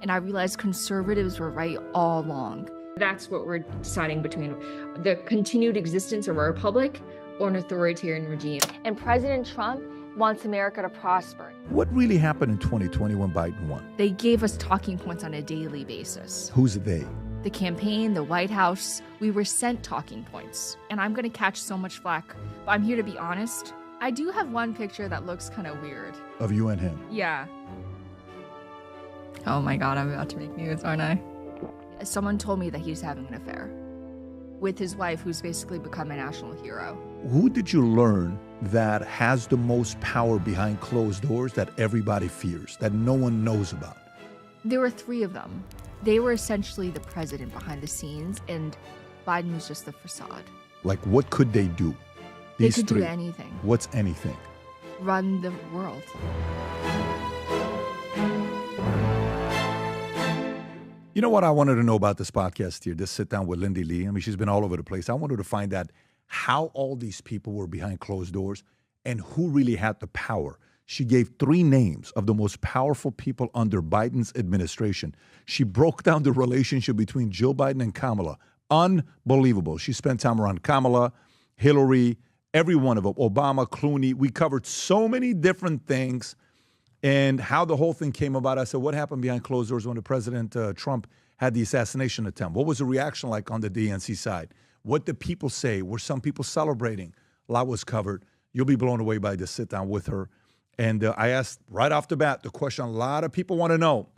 And I realized conservatives were right all along. That's what we're deciding between the continued existence of a republic or an authoritarian regime. And President Trump wants America to prosper. What really happened in 2020 when Biden won? They gave us talking points on a daily basis. Who's they? The campaign, the White House, we were sent talking points. And I'm gonna catch so much flack, but I'm here to be honest. I do have one picture that looks kind of weird. Of you and him? Yeah. Oh my God, I'm about to make news, aren't I? Someone told me that he's having an affair with his wife, who's basically become a national hero. Who did you learn that has the most power behind closed doors that everybody fears, that no one knows about? There were 3 of them. They were essentially the president behind the scenes, and Biden was just the facade. Like, what could they do? They could do anything. What's anything? Run the world. You know what I wanted to know about this podcast here, this sit down with Lindy Lee? I mean, she's been all over the place. I wanted to find out how all these people were behind closed doors and who really had the power. She gave 3 names of the most powerful people under Biden's administration. She broke down the relationship between Joe Biden and Kamala. Unbelievable. She spent time around Kamala, Hillary, every one of them, Obama, Clooney. We covered so many different things and how the whole thing came about. I said, what happened behind closed doors when the President Trump had the assassination attempt? What was the reaction like on the DNC side? What did people say? Were some people celebrating? A lot was covered. You'll be blown away by this sit down with her. And I asked right off the bat the question a lot of people want to know.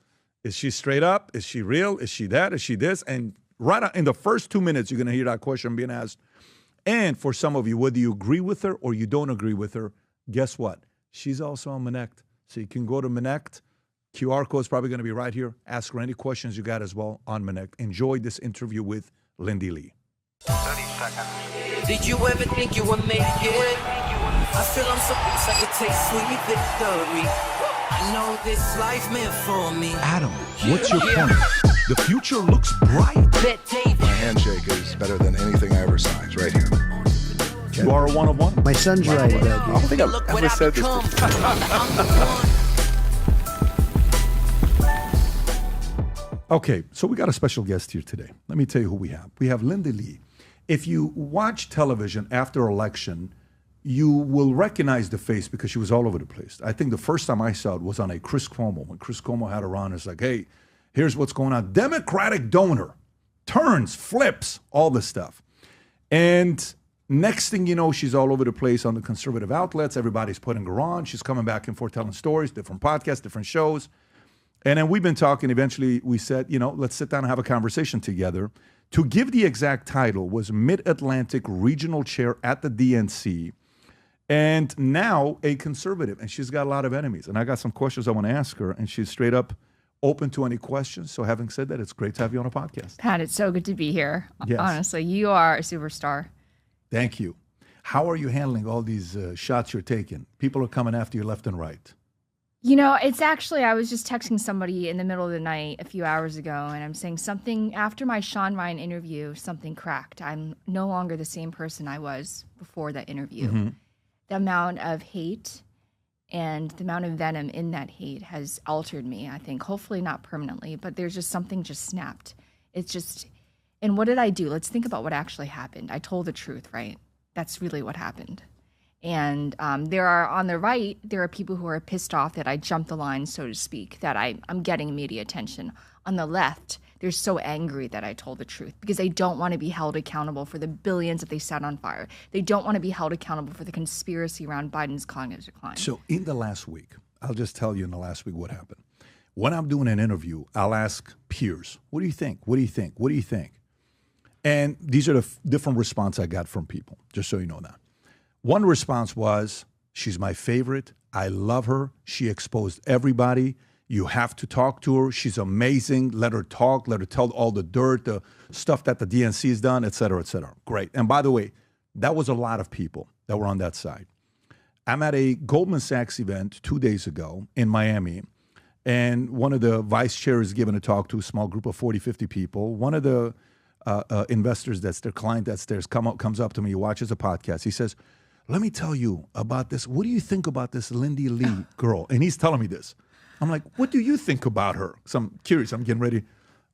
Is she straight up? Is she real? Is she that? Is she this? And right in the first 2 minutes, you're going to hear that question being asked. And for some of you, whether you agree with her or you don't agree with her, guess what? She's also on Connect. So you can go to Connect. QR code is probably going to be right here. Ask her any questions you got as well on Connect. Enjoy this interview with Lindy Lee. 30 seconds. Did you ever think you would make it? I feel I'm supposed to taste sweet victory. I know this life meant for me. Adam, what's your point? The future looks bright. My handshake is better than anything I ever saw. It's right here. You are a one of one. My son's right about I don't think I've Look what ever I said this become. before. I'm the one. Okay, so we got a special guest here today. Let me tell you who we have. We have Lindy Lee. If you watch television after election, you will recognize the face because she was all over the place. I think the first time I saw it was on a Chris Cuomo. When Chris Cuomo had her on, it's like, hey, here's what's going on. Democratic donor, turns, flips, all this stuff. And next thing you know, she's all over the place on the conservative outlets. Everybody's putting her on. She's coming back and forth telling stories, different podcasts, different shows. And then we've been talking. Eventually, we said, let's sit down and have a conversation together. To give the exact title was Mid-Atlantic Regional Chair at the DNC, and now a conservative. And she's got a lot of enemies. And I got some questions I want to ask her, and she's straight up open to any questions. So having said that, it's great to have you on a podcast. Pat, it's so good to be here. Yes. Honestly, you are a superstar. Thank you. How are you handling all these shots you're taking? People are coming after you left and right. It's actually, I was just texting somebody in the middle of the night a few hours ago, and I'm saying something, after my Sean Ryan interview, something cracked. I'm no longer the same person I was before that interview. Mm-hmm. The amount of hate and the amount of venom in that hate has altered me, I think. Hopefully not permanently, but there's just something just snapped. It's just, and what did I do? Let's think about what actually happened. I told the truth, right? That's really what happened. And there are people who are pissed off that I jumped the line, so to speak, that I'm getting media attention. On the left, they're so angry that I told the truth because they don't want to be held accountable for the billions that they set on fire. They don't want to be held accountable for the conspiracy around Biden's cognitive decline. So in the last week, I'll just tell you in the last week what happened. When I'm doing an interview, I'll ask peers, what do you think? What do you think? What do you think? And these are the different responses I got from people, just so you know that. One response was, she's my favorite. I love her. She exposed everybody. You have to talk to her. She's amazing. Let her talk. Let her tell all the dirt, the stuff that the DNC has done, et cetera, et cetera. Great. And by the way, that was a lot of people that were on that side. I'm at a Goldman Sachs event 2 days ago in Miami, and one of the vice chairs is giving a talk to a small group of 40, 50 people. One of the investors that's their client that's there comes up to me, watches a podcast. He says, let me tell you about this. What do you think about this Lindy Lee girl? And he's telling me this. I'm like, what do you think about her? So I'm curious. I'm getting ready.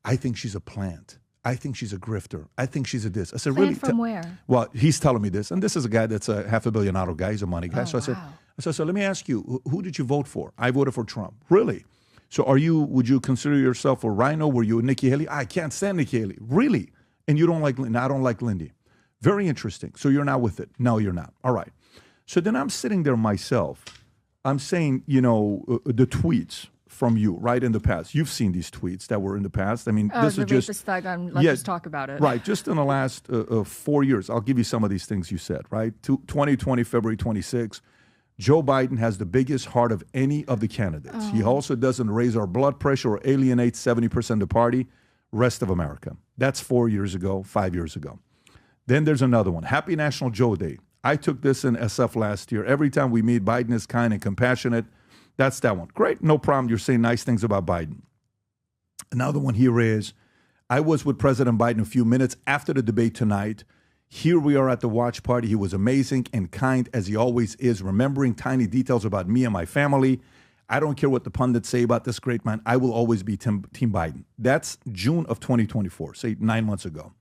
I think she's a plant. I think she's a grifter. I think she's a this. I said, Plant really? from where? Well, he's telling me this. And this is a guy that's a $500 million guy. He's a money guy. Oh, so I wow. said, so let me ask you, who did you vote for? I voted for Trump. Really? So would you consider yourself a rhino? Were you a Nikki Haley? I can't stand Nikki Haley. Really? And you don't like Lindy? I don't like Lindy. Very interesting. So you're not with it? No, you're not. All right. So then I'm sitting there myself. I'm saying, the tweets from you, right, in the past. You've seen these tweets that were in the past. I mean, this the is just... rapist thug on, let's just talk about it. Right, just in the last 4 years. I'll give you some of these things you said, right? 2020, February 26, Joe Biden has the biggest heart of any of the candidates. He also doesn't raise our blood pressure or alienate 70% of the party, rest of America. That's 4 years ago, 5 years ago. Then there's another one. Happy National Joe Day. I took this in SF last year. Every time we meet, Biden is kind and compassionate. That's that one. Great, no problem. You're saying nice things about Biden. Another one here is, I was with President Biden a few minutes after the debate tonight. Here we are at the watch party. He was amazing and kind, as he always is, remembering tiny details about me and my family. I don't care what the pundits say about this great man. I will always be Team Biden. That's June of 2024, say 9 months ago.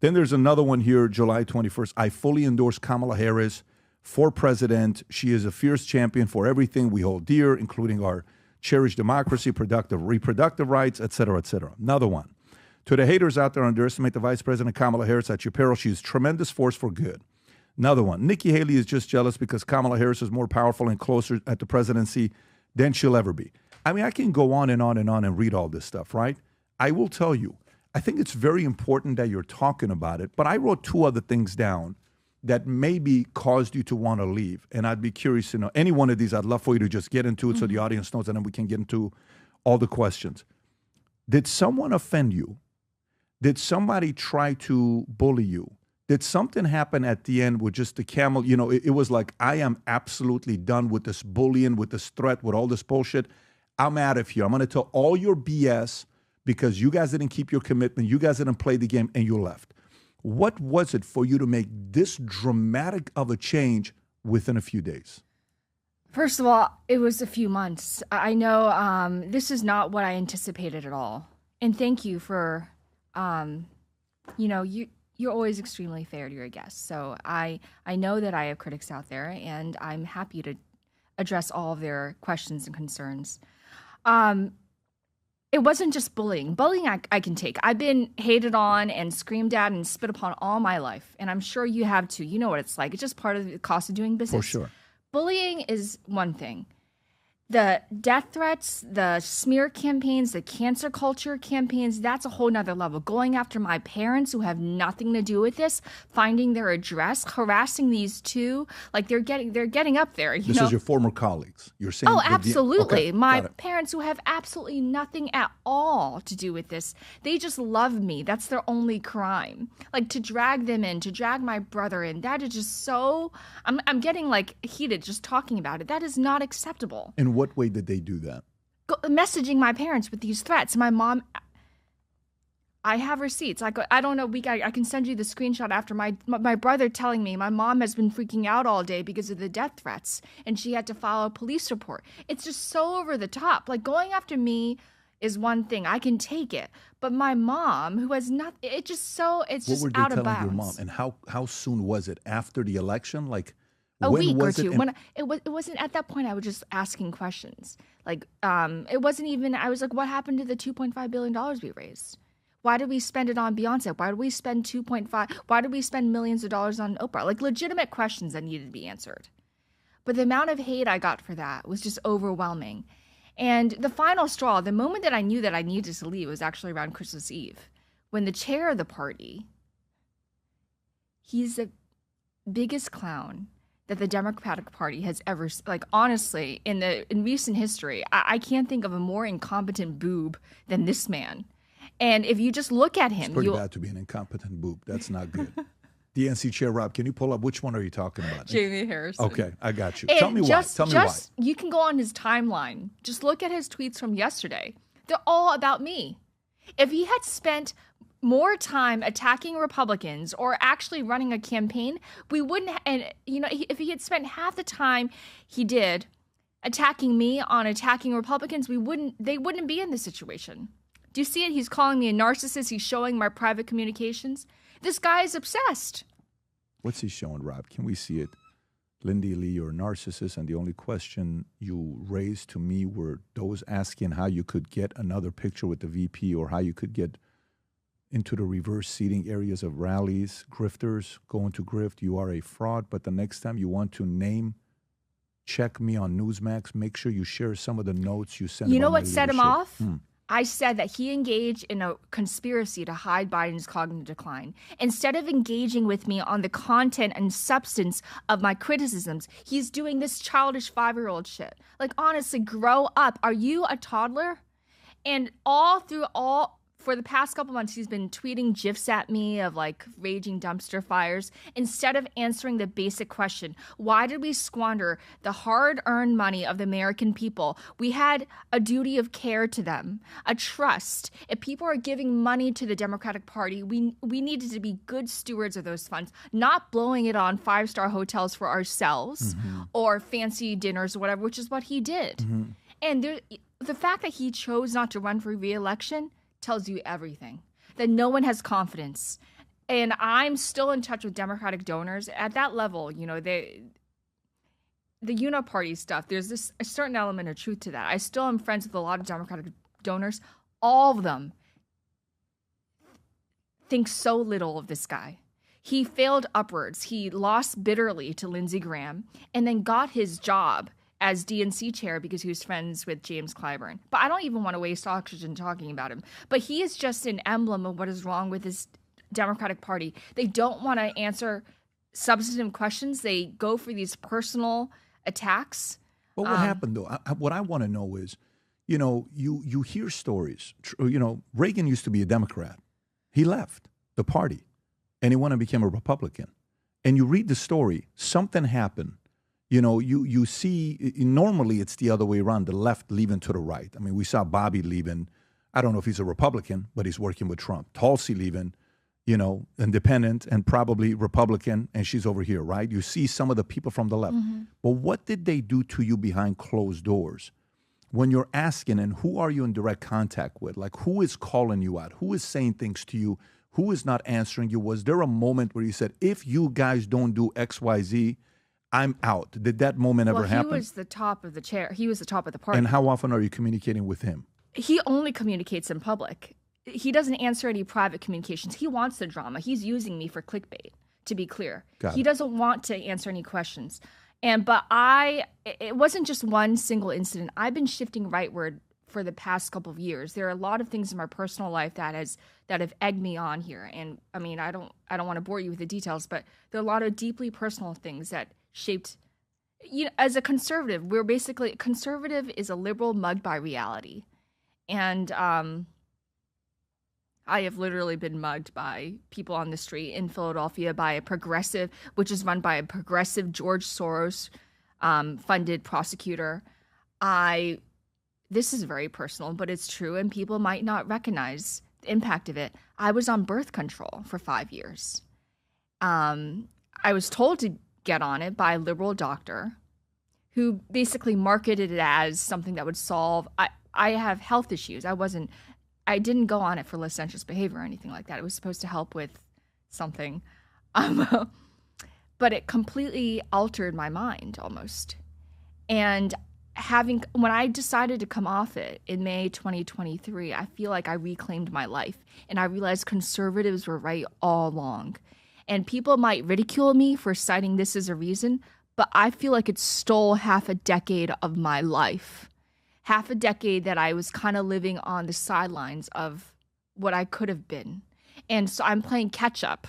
Then there's another one here, July 21st. I fully endorse Kamala Harris for president. She is a fierce champion for everything we hold dear, including our cherished democracy, productive reproductive rights, et cetera, et cetera. Another one. To the haters out there, underestimate the Vice President Kamala Harris at your peril. She is a tremendous force for good. Another one. Nikki Haley is just jealous because Kamala Harris is more powerful and closer at the presidency than she'll ever be. I mean, I can go on and on and on and read all this stuff, right? I will tell you, I think it's very important that you're talking about it, but I wrote 2 other things down that maybe caused you to want to leave. And I'd be curious to know, any one of these, I'd love for you to just get into it so the audience knows, and then we can get into all the questions. Did someone offend you? Did somebody try to bully you? Did something happen at the end with just the camel? It was like, I am absolutely done with this bullying, with this threat, with all this bullshit. I'm out of here. I'm going to tell all your BS because you guys didn't keep your commitment. You guys didn't play the game and you left. What was it for you to make this dramatic of a change within a few days? First of all, it was a few months. I know this is not what I anticipated at all. And thank you for, you're always extremely fair to your guests. So I know that I have critics out there, and I'm happy to address all of their questions and concerns. It wasn't just bullying. Bullying I can take. I've been hated on and screamed at and spit upon all my life, and I'm sure you have too. You know what it's like. It's just part of the cost of doing business. For sure. Bullying is one thing. The death threats, the smear campaigns, the cancer culture campaigns, that's a whole nother level. Going after my parents who have nothing to do with this, finding their address, harassing these two, like they're getting up there. This is your former colleagues. You're saying absolutely. Okay, my parents who have absolutely nothing at all to do with this. They just love me. That's their only crime. Like to drag them in, to drag my brother in, that is just so I'm getting like heated just talking about it. That is not acceptable. In what way did they do that? Messaging my parents with these threats. My mom, I have receipts. I don't know. I can send you the screenshot after my brother telling me my mom has been freaking out all day because of the death threats, and she had to file a police report. It's just so over the top. Like going after me is one thing. I can take it, but my mom, who has not, it's just out of bounds. What were they telling your mom, and how soon was it after the election? Like. A week or two. It wasn't at that point. I was just asking questions. Like it wasn't even. I was like, "What happened to the $2.5 billion we raised? Why did we spend it on Beyonce? Why did we spend 2.5? Why did we spend millions of dollars on Oprah?" Like legitimate questions that needed to be answered. But the amount of hate I got for that was just overwhelming. And the final straw, the moment that I knew that I needed to leave, was actually around Christmas Eve, when the chair of the party, he's the biggest clown that the Democratic Party has ever, like, honestly, in recent history, I can't think of a more incompetent boob than this man. And if you just look at him, it's pretty bad to be an incompetent boob. That's not good. DNC Chair Rob, can you pull up which one are you talking about? Jamie Harrison. Okay, I got you. And Tell me why. Tell me why. You can go on his timeline. Just look at his tweets from yesterday. They're all about me. If he had spent more time attacking Republicans or actually running a campaign, we wouldn't. And if he had spent half the time he did attacking me on attacking Republicans, they wouldn't be in this situation. Do you see it? He's calling me a narcissist. He's showing my private communications. This guy is obsessed. What's he showing, Rob? Can we see it? Lindy Lee, you're a narcissist, and the only question you raised to me were those asking how you could get another picture with the VP or how you could get into the reverse seating areas of rallies, grifters, going to grift. You are a fraud, but the next time you want to check me on Newsmax, make sure you share some of the notes you sent. You know what set him off? I said that he engaged in a conspiracy to hide Biden's cognitive decline. Instead of engaging with me on the content and substance of my criticisms, he's doing this childish 5-year-old shit. Like, honestly, grow up. Are you a toddler? And for the past couple months, he's been tweeting GIFs at me of like raging dumpster fires instead of answering the basic question. Why did we squander the hard-earned money of the American people? We had a duty of care to them, a trust. If people are giving money to the Democratic Party, we needed to be good stewards of those funds, not blowing it on 5-star hotels for ourselves or fancy dinners or whatever, which is what he did. And the fact that he chose not to run for re-election tells you everything, that no one has confidence. And I'm still in touch with Democratic donors at that level. You know, the uniparty stuff, there's a certain element of truth to that. I still am friends with a lot of Democratic donors. All of them think so little of this guy. He failed upwards. He lost bitterly to Lindsey Graham and then got his job as DNC chair because he was friends with James Clyburn. But I don't even want to waste oxygen talking about him. But he is just an emblem of what is wrong with this Democratic Party. They don't want to answer substantive questions. They go for these personal attacks. But what happened, though? What I want to know is, you know, you hear stories. You know, Reagan used to be a Democrat. He left the party, and he went and became a Republican. And you read the story. Something happened. You know, you see, normally it's the other way around, the left leaving to the right. I mean, we saw Bobby leaving. I don't know if he's a Republican, but he's working with Trump. Tulsi leaving, you know, independent and probably Republican, and she's over here, right? You see some of the people from the left. But what did they do to you behind closed doors? When you're asking, and who are you in direct contact with? Like, who is calling you out? Who is saying things to you? Who is not answering you? Was there a moment where you said, if you guys don't do X, Y, Z, I'm out? Did that moment ever happen? He was the top of the chair. He was the top of the party. And how often are you communicating with him? He only communicates in public. He doesn't answer any private communications. He wants the drama. He's using me for clickbait, to be clear. He doesn't want to answer any questions. But it wasn't just one single incident. I've been shifting rightward for the past couple of years. There are a lot of things in my personal life that have egged me on here. And I mean, I don't want to bore you with the details, but there are a lot of deeply personal things that shaped, you know, as a conservative, conservative is a liberal mugged by reality. And I have literally been mugged by people on the street in Philadelphia by a progressive, which is run by a progressive George Soros funded prosecutor. This is very personal, but it's true, and people might not recognize the impact of it. I was on birth control for 5 years. I was told to get on it by a liberal doctor who basically marketed it as something that would solve. I have health issues. I didn't go on it for licentious behavior or anything like that. It was supposed to help with something. But it completely altered my mind almost. And when I decided to come off it in May 2023, I feel like I reclaimed my life. And I realized conservatives were right all along. And people might ridicule me for citing this as a reason, but I feel like it stole half a decade of my life. Half a decade that I was kind of living on the sidelines of what I could have been. And so I'm playing catch up.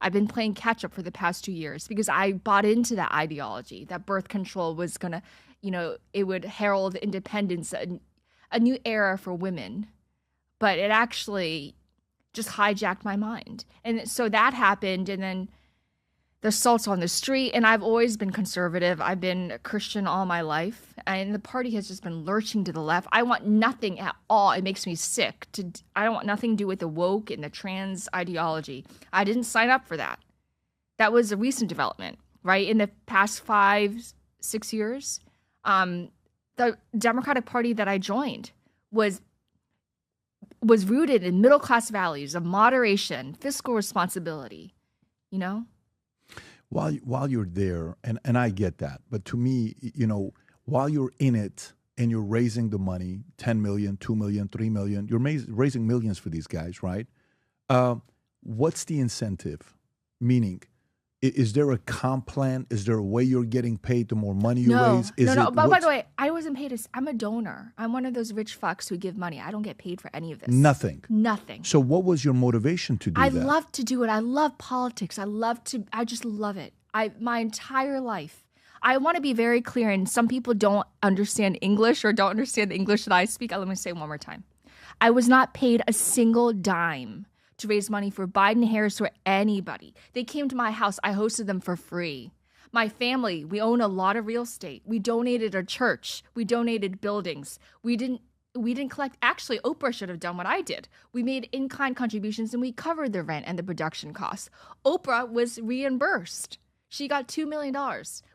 I've been playing catch up for the past 2 years because I bought into that ideology that birth control was going to, you know, it would herald independence, a new era for women. But it actually just hijacked my mind. And so that happened, and then the assaults on the street, and I've always been conservative. I've been a Christian all my life, and the party has just been lurching to the left. I want nothing at all. It makes me sick. I don't want nothing to do with the woke and the trans ideology. I didn't sign up for that. That was a recent development, right? In the past 5-6 years, the Democratic Party that I joined was rooted in middle class values of moderation, fiscal responsibility, you know? While you're there, and I get that, but to me, while you're in it and you're raising the money, 10 million, 2 million, 3 million, you're raising millions for these guys, right? What's the incentive? Meaning, is there a comp plan? Is there a way you're getting paid the more money you raise? No. But by the way, I wasn't paid. I'm a donor. I'm one of those rich fucks who give money. I don't get paid for any of this. Nothing. So what was your motivation to do that? I love to do it. I love politics. I just love it. My entire life. I want to be very clear, and some people don't understand English or don't understand the English that I speak. Let me say it one more time. I was not paid a single dime to raise money for Biden, Harris, or anybody. They came to my house. I hosted them for free. My family, we own a lot of real estate. We donated a church. We donated buildings. We didn't collect. Actually, Oprah should have done what I did. We made in-kind contributions and we covered the rent and the production costs. Oprah was reimbursed. She got $2 million.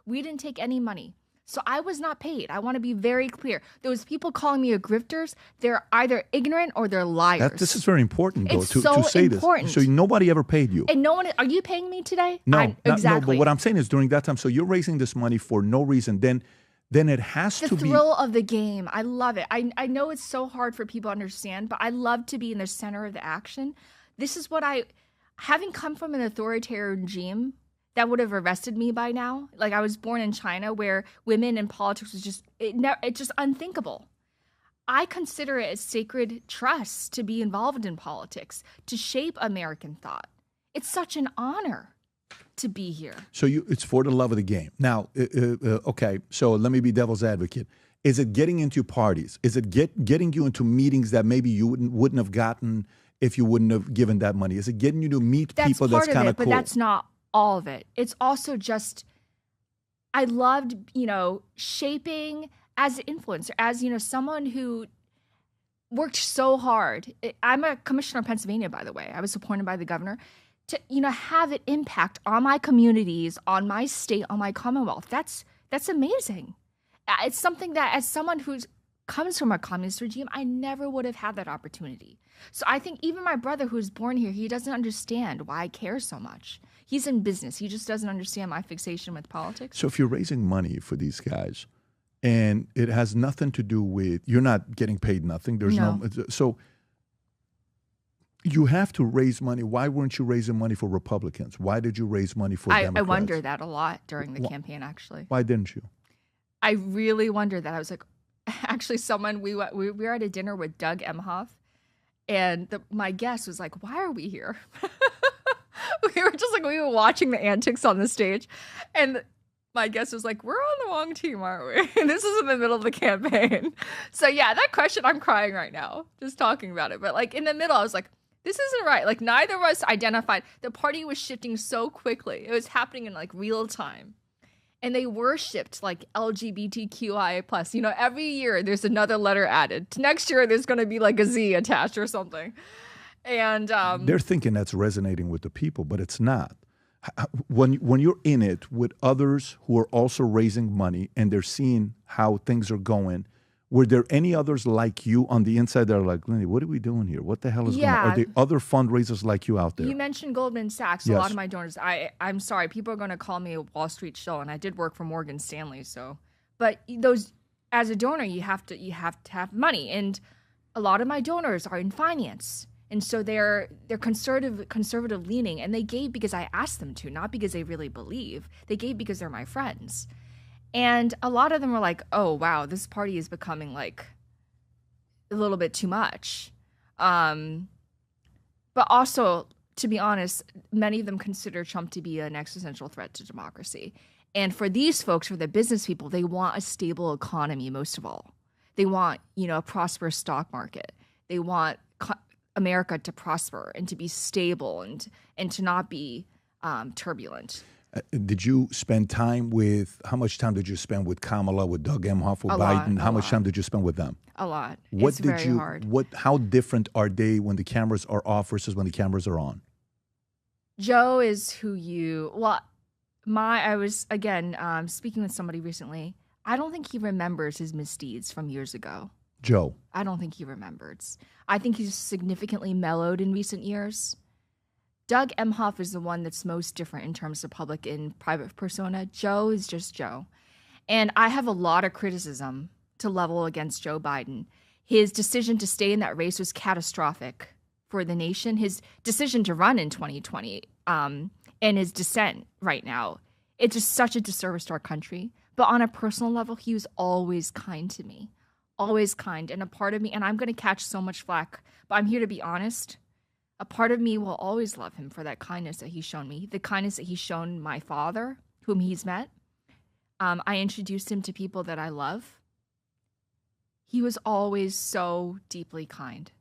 We didn't take any money. So I was not paid. I want to be very clear. Those people calling me a grifters, they're either ignorant or they're liars. This is very important, though, it's to so say important. this. So nobody ever paid you. And no one, are you paying me today? No, exactly. No, but what I'm saying is during that time, so you're raising this money for no reason, then it has to be. The thrill of the game. I love it. I know it's so hard for people to understand, but I love to be in the center of the action. This is what having come from an authoritarian regime, that would have arrested me by now. Like, I was born in China where women in politics was just, it's just unthinkable. I consider it a sacred trust to be involved in politics, to shape American thought. It's such an honor to be here. So it's for the love of the game. Now, okay, so let me be devil's advocate. Is it getting into parties? Is it getting you into meetings that maybe you wouldn't have gotten if you wouldn't have given that money? Is it getting you to meet people that's kind of cool? But that's not all of it. It's also just, I loved, shaping as an influencer, as, someone who worked so hard. I'm a commissioner of Pennsylvania, by the way. I was appointed by the governor to, have an impact on my communities, on my state, on my Commonwealth. That's amazing. It's something that, as someone who comes from a communist regime, I never would have had that opportunity. So I think even my brother, who's born here, he doesn't understand why I care so much. He's in business. He just doesn't understand my fixation with politics. So if you're raising money for these guys and it has nothing to do with, you're not getting paid nothing. There's no so you have to raise money. Why weren't you raising money for Republicans? Why did you raise money for Democrats? I wonder that a lot during the campaign, actually. Why didn't you? I really wonder that. I was like, actually, we were at a dinner with Doug Emhoff, and my guest was like, why are we here? We were watching the antics on the stage, and my guest was like, we're on the wrong team, aren't we? And this is in the middle of the campaign. So yeah, that question, I'm crying right now, just talking about it. But like in the middle, I was like, this isn't right. Like neither of us identified. The party was shifting so quickly. It was happening in like real time. And they worshipped like LGBTQIA+. Every year there's another letter added. Next year there's going to be like a Z attached or something. And they're thinking that's resonating with the people, but it's not. When you're in it with others who are also raising money and they're seeing how things are going, were there any others like you on the inside that are like, Lindy, what are we doing here? What the hell is going on? Are there other fundraisers like you out there? You mentioned Goldman Sachs. Yes. A lot of my donors, I'm sorry, people are going to call me a Wall Street shill, and I did work for Morgan Stanley. But those, as a donor, you have to have money, and a lot of my donors are in finance. And so they're conservative leaning, and they gave because I asked them to, not because they really believe. They gave because they're my friends. And a lot of them were like, oh, wow, this party is becoming like a little bit too much. But also, to be honest, many of them consider Trump to be an existential threat to democracy. And for these folks, for the business people, they want a stable economy most of all. They want, a prosperous stock market. They want America to prosper and to be stable and to not be turbulent. Did you spend time how much time did you spend with Kamala, with Doug Emhoff, with Biden? How much time did you spend with them? A lot. It's very hard. How different are they when the cameras are off versus when the cameras are on? Joe is I was, again, speaking with somebody recently. I don't think he remembers his misdeeds from years ago. Joe. I don't think he remembers. I think he's significantly mellowed in recent years. Doug Emhoff is the one that's most different in terms of public and private persona. Joe is just Joe. And I have a lot of criticism to level against Joe Biden. His decision to stay in that race was catastrophic for the nation. His decision to run in 2020 and his dissent right now, it's just such a disservice to our country. But on a personal level, he was always kind to me. Always kind. And a part of me, and I'm going to catch so much flack, but I'm here to be honest. A part of me will always love him for that kindness that he's shown me, the kindness that he's shown my father, whom he's met. I introduced him to people that I love. He was always so deeply kind.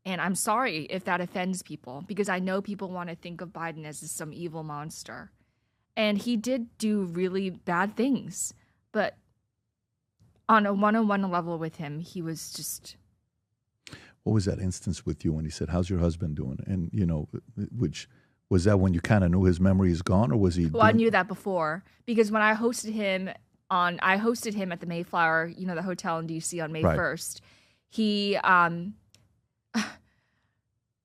And I'm sorry if that offends people, because I know people want to think of Biden as some evil monster. And he did do really bad things. But on a one-on-one level with him, he was just... What was that instance with you when he said, how's your husband doing? And, which was that when you kind of knew his memory is gone, or was he... Well, I knew that before, because when I hosted him at the Mayflower, the hotel in D.C. on May 1st,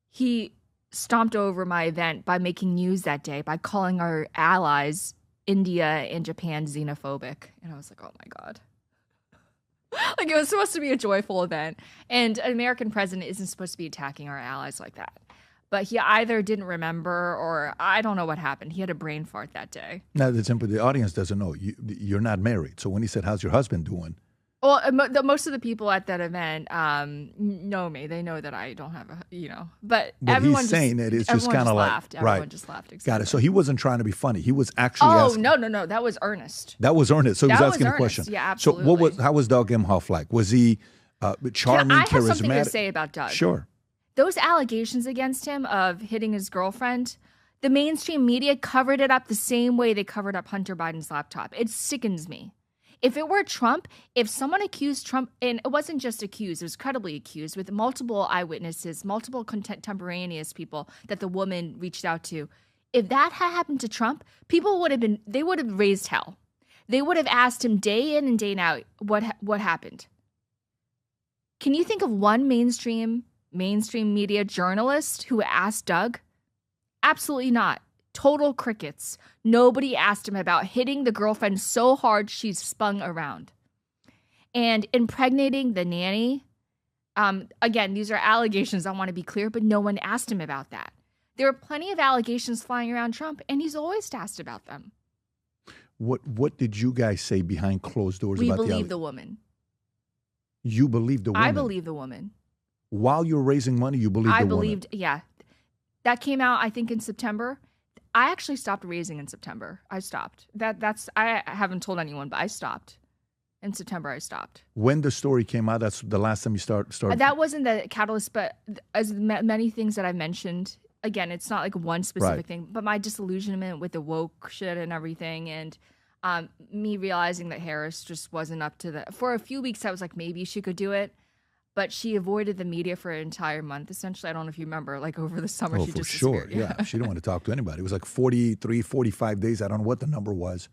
he stomped over my event by making news that day, by calling our allies, India and Japan, xenophobic. And I was like, oh my God. Like, it was supposed to be a joyful event. And an American president isn't supposed to be attacking our allies like that. But he either didn't remember, or I don't know what happened. He had a brain fart that day. Now, the audience doesn't know. You're not married. So when he said, how's your husband doing? Well, most of the people at that event know me. They know that I don't have But everyone he's saying it is just kind of like... laughed. Everyone just laughed. Exactly. Got it. So he wasn't trying to be funny. He was actually asking... Oh, no. That was earnest. That was earnest. So he was asking a question. Yeah, absolutely. So how was Doug Emhoff like? Was he charming, charismatic? I have something to say about Doug. Sure. Those allegations against him of hitting his girlfriend, the mainstream media covered it up the same way they covered up Hunter Biden's laptop. It sickens me. If it were Trump, if someone accused Trump, and it wasn't just accused, it was credibly accused with multiple eyewitnesses, multiple contemporaneous people that the woman reached out to. If that had happened to Trump, they would have raised hell. They would have asked him day in and day out, what happened? Can you think of one mainstream media journalist who asked Doug? Absolutely not. Total crickets. Nobody asked him about hitting the girlfriend so hard she spun around. And impregnating the nanny. Again, these are allegations, I want to be clear, but no one asked him about that. There are plenty of allegations flying around Trump, and he's always asked about them. What did you guys say behind closed doors about the We believe the woman. You believe the woman? I believe the woman. While you're raising money, you believe the woman? I believed, yeah. That came out, I think, in September. I actually stopped raising in September. I stopped. I haven't told anyone, but I stopped. In September, I stopped. When the story came out, that's the last time you started? That wasn't the catalyst, but as many things that I mentioned, again, it's not like one specific thing, but my disillusionment with the woke shit and everything, and me realizing that Harris just wasn't up to for a few weeks, I was like, maybe she could do it. But she avoided the media for an entire month, essentially. I don't know if you remember, like over the summer, she just disappeared. Sure, yeah. She didn't want to talk to anybody. It was like 43, 45 days. I don't know what the number was.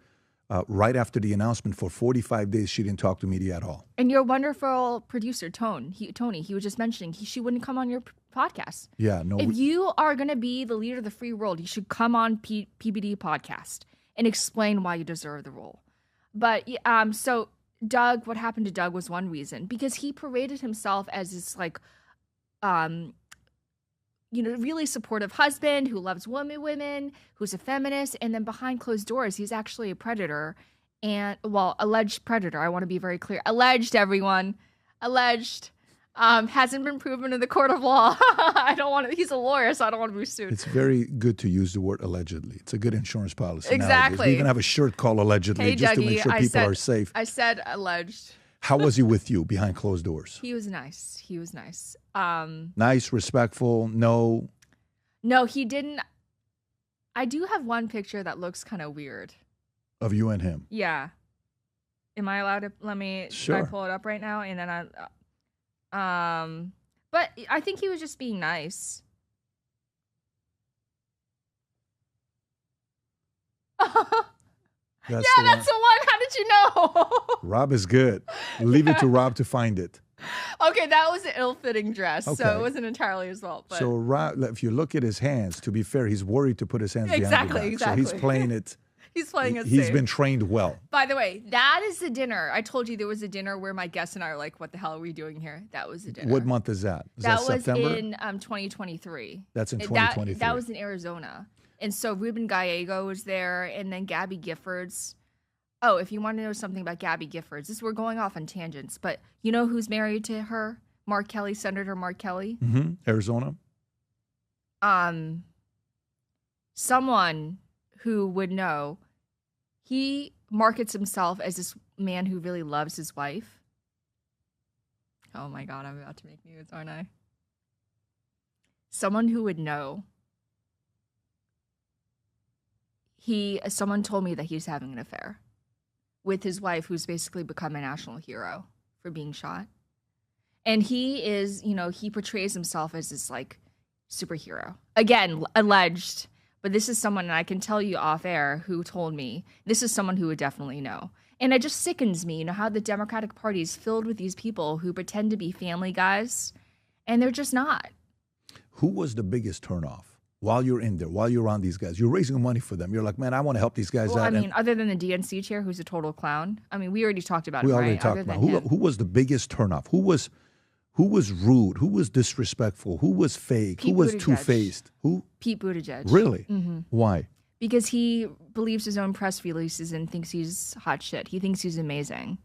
Right after the announcement, for 45 days, she didn't talk to media at all. And your wonderful producer, Tony, he was just mentioning she wouldn't come on your podcast. Yeah, no. If you are going to be the leader of the free world, you should come on PBD podcast and explain why you deserve the role. But so... Doug, what happened to Doug was one reason, because he paraded himself as this really supportive husband who loves women, who's a feminist, and then behind closed doors, he's actually a predator, alleged predator. I want to be very clear. Alleged, everyone. Alleged. Hasn't been proven in the court of law. He's a lawyer, so I don't want to be sued. It's very good to use the word allegedly. It's a good insurance policy. Exactly. Nowadays. We even have a shirt called allegedly just to make sure people are safe. I said alleged. How was he with you behind closed doors? He was nice. Nice, respectful, no, he didn't. I do have one picture that looks kind of weird. Of you and him? Yeah. Am I allowed to, Sure. Should I pull it up right now? And then but I think he was just being nice. That's Yeah, the that's the one. How did you know? Rob is good. Leave it to Rob to find it. Okay, that was an ill-fitting dress, so Okay. it wasn't entirely his fault. But So Rob, if you look at his hands, to be fair, he's worried to put his hands behind Exactly, the back. So he's exactly. playing it. he's playing it He's safe. been trained well. By the way, that is the dinner. I told you there was a dinner where my guests and I are like, "What the hell are we doing here?" That was the dinner. What month is that? Is that was September? in 2023. That's in That- 2023. That was in Arizona. And so Ruben Gallego was there, and then Gabby Giffords. Oh, if you want to know something about Gabby Giffords, we're going off on tangents, but you know who's married to her? Mark Kelly, Senator Mark Kelly. Arizona. Someone who would know, he markets himself as this man who really loves his wife. Oh my God, I'm about to make news, aren't I? Someone who would know. Someone told me that he's having an affair with his wife, who's basically become a national hero for being shot. And he is, he portrays himself as this like superhero. Again, alleged, but this is someone, and I can tell you off air, who told me this is someone who would definitely know. And it just sickens me, how the Democratic Party is filled with these people who pretend to be family guys, and they're just not. Who was the biggest turnoff while you're in there, while you're around these guys? You're raising money for them. You're like, man, I want to help these guys Well, out. I mean, other than the DNC chair, who's a total clown. I mean, we already talked about we him, already right? talked Other about than who, him. who was the biggest turnoff? Who was rude? Who was disrespectful? Who was fake? Pete who was Buttigieg. two-faced? Who? Pete Buttigieg. Really? Why? Because he believes his own press releases and thinks he's hot shit. He thinks he's amazing.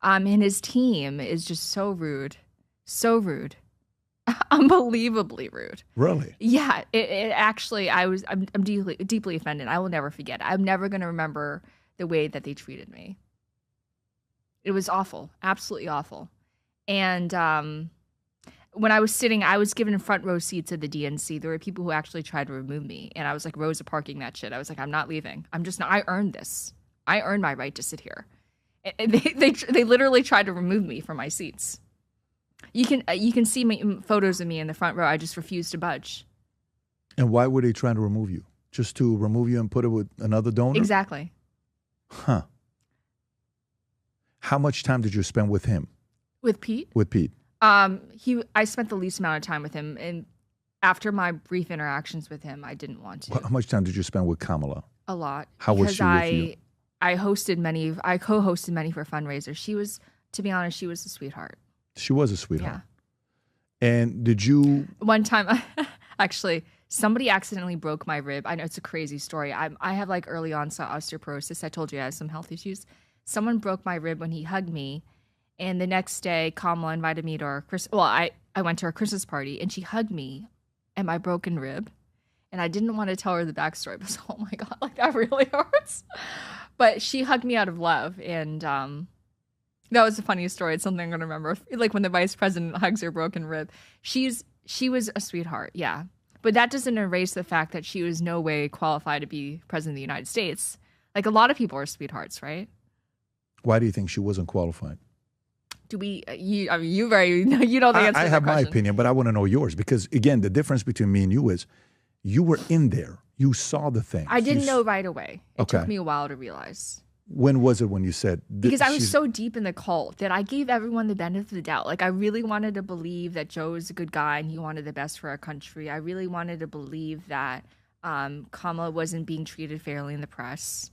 And his team is just so rude. So rude. Unbelievably rude. Really? Yeah, it actually, I'm deeply offended. I will never forget. I'm never going to remember the way that they treated me. It was awful. Absolutely awful. And when I was sitting, I was given front row seats at the DNC. There were people who actually tried to remove me. And I was like, Rosa Parking that shit. I was like, I'm not leaving. I'm just not, I earned this. I earned my right to sit here. And they literally tried to remove me from my seats. You can see photos of me in the front row. I just refused to budge. And why were they trying to remove you? Just to remove you and put it with another donor? Exactly. Huh. How much time did you spend with him? With Pete? With Pete? I spent the least amount of time with him, and after my brief interactions with him, I didn't want to. How much time did you spend with Kamala? A lot. How was she with you? I co-hosted many for fundraisers. She was, to be honest, she was a sweetheart. She was a sweetheart. Yeah. And did you? One time, actually, somebody accidentally broke my rib. I know it's a crazy story. I have like early onset osteoporosis. I told you I have some health issues. Someone broke my rib when he hugged me. And the next day, Kamala invited me to I went to her Christmas party, and she hugged me and my broken rib. And I didn't want to tell her the backstory, but oh my God, like that really hurts. But she hugged me out of love. And that was the funniest story. It's something I'm going to remember. Like when the vice president hugs her broken rib. She was a sweetheart, yeah. But that doesn't erase the fact that she was no way qualified to be president of the United States. Like a lot of people are sweethearts, right? Why do you think she wasn't qualified? You don't think I have my opinion, but I want to know yours because again, the difference between me and you is you were in there. You saw the thing. I didn't know right away. It Okay. took me a while to realize. When was it when you said? Because I was so deep in the cult that I gave everyone the benefit of the doubt. Like I really wanted to believe that Joe is a good guy and he wanted the best for our country. I really wanted to believe that Kamala wasn't being treated fairly in the press.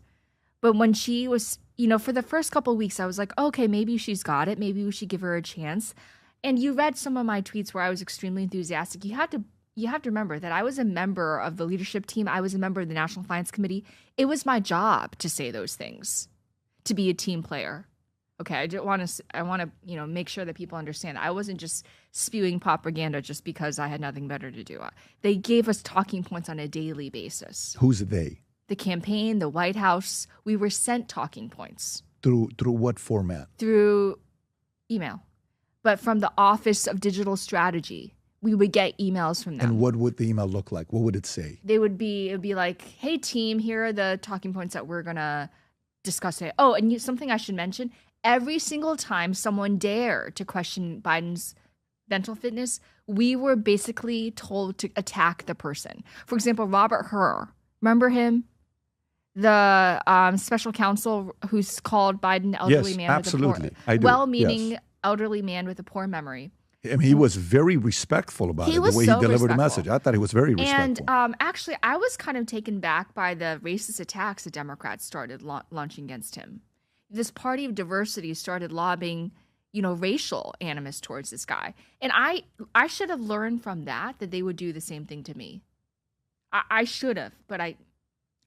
But when she was, for the first couple of weeks, I was like, okay, maybe she's got it. Maybe we should give her a chance. And you read some of my tweets where I was extremely enthusiastic. You have to remember that I was a member of the leadership team. I was a member of the National Finance Committee. It was my job to say those things, to be a team player. Okay, I want to make sure that people understand. I wasn't just spewing propaganda just because I had nothing better to do. They gave us talking points on a daily basis. Who's they? The campaign, the White House, we were sent talking points. Through what format? Through email. But from the Office of Digital Strategy, we would get emails from them. And what would the email look like? What would it say? It would be like, hey team, here are the talking points that we're going to discuss today. Oh, and something I should mention, every single time someone dared to question Biden's mental fitness, we were basically told to attack the person. For example, Robert Hur, remember him? The special counsel who's called Biden elderly Yes, man absolutely. with a I poor, do. well-meaning Yes. elderly man with a poor memory. I mean, he was very respectful about He it, the was way so he delivered the respectful. message. I thought he was very And respectful. actually, I was kind of taken back by the racist attacks the Democrats started launching against him. This party of diversity started lobbying, racial animus towards this guy. And I should have learned from that they would do the same thing to me. I should have, but I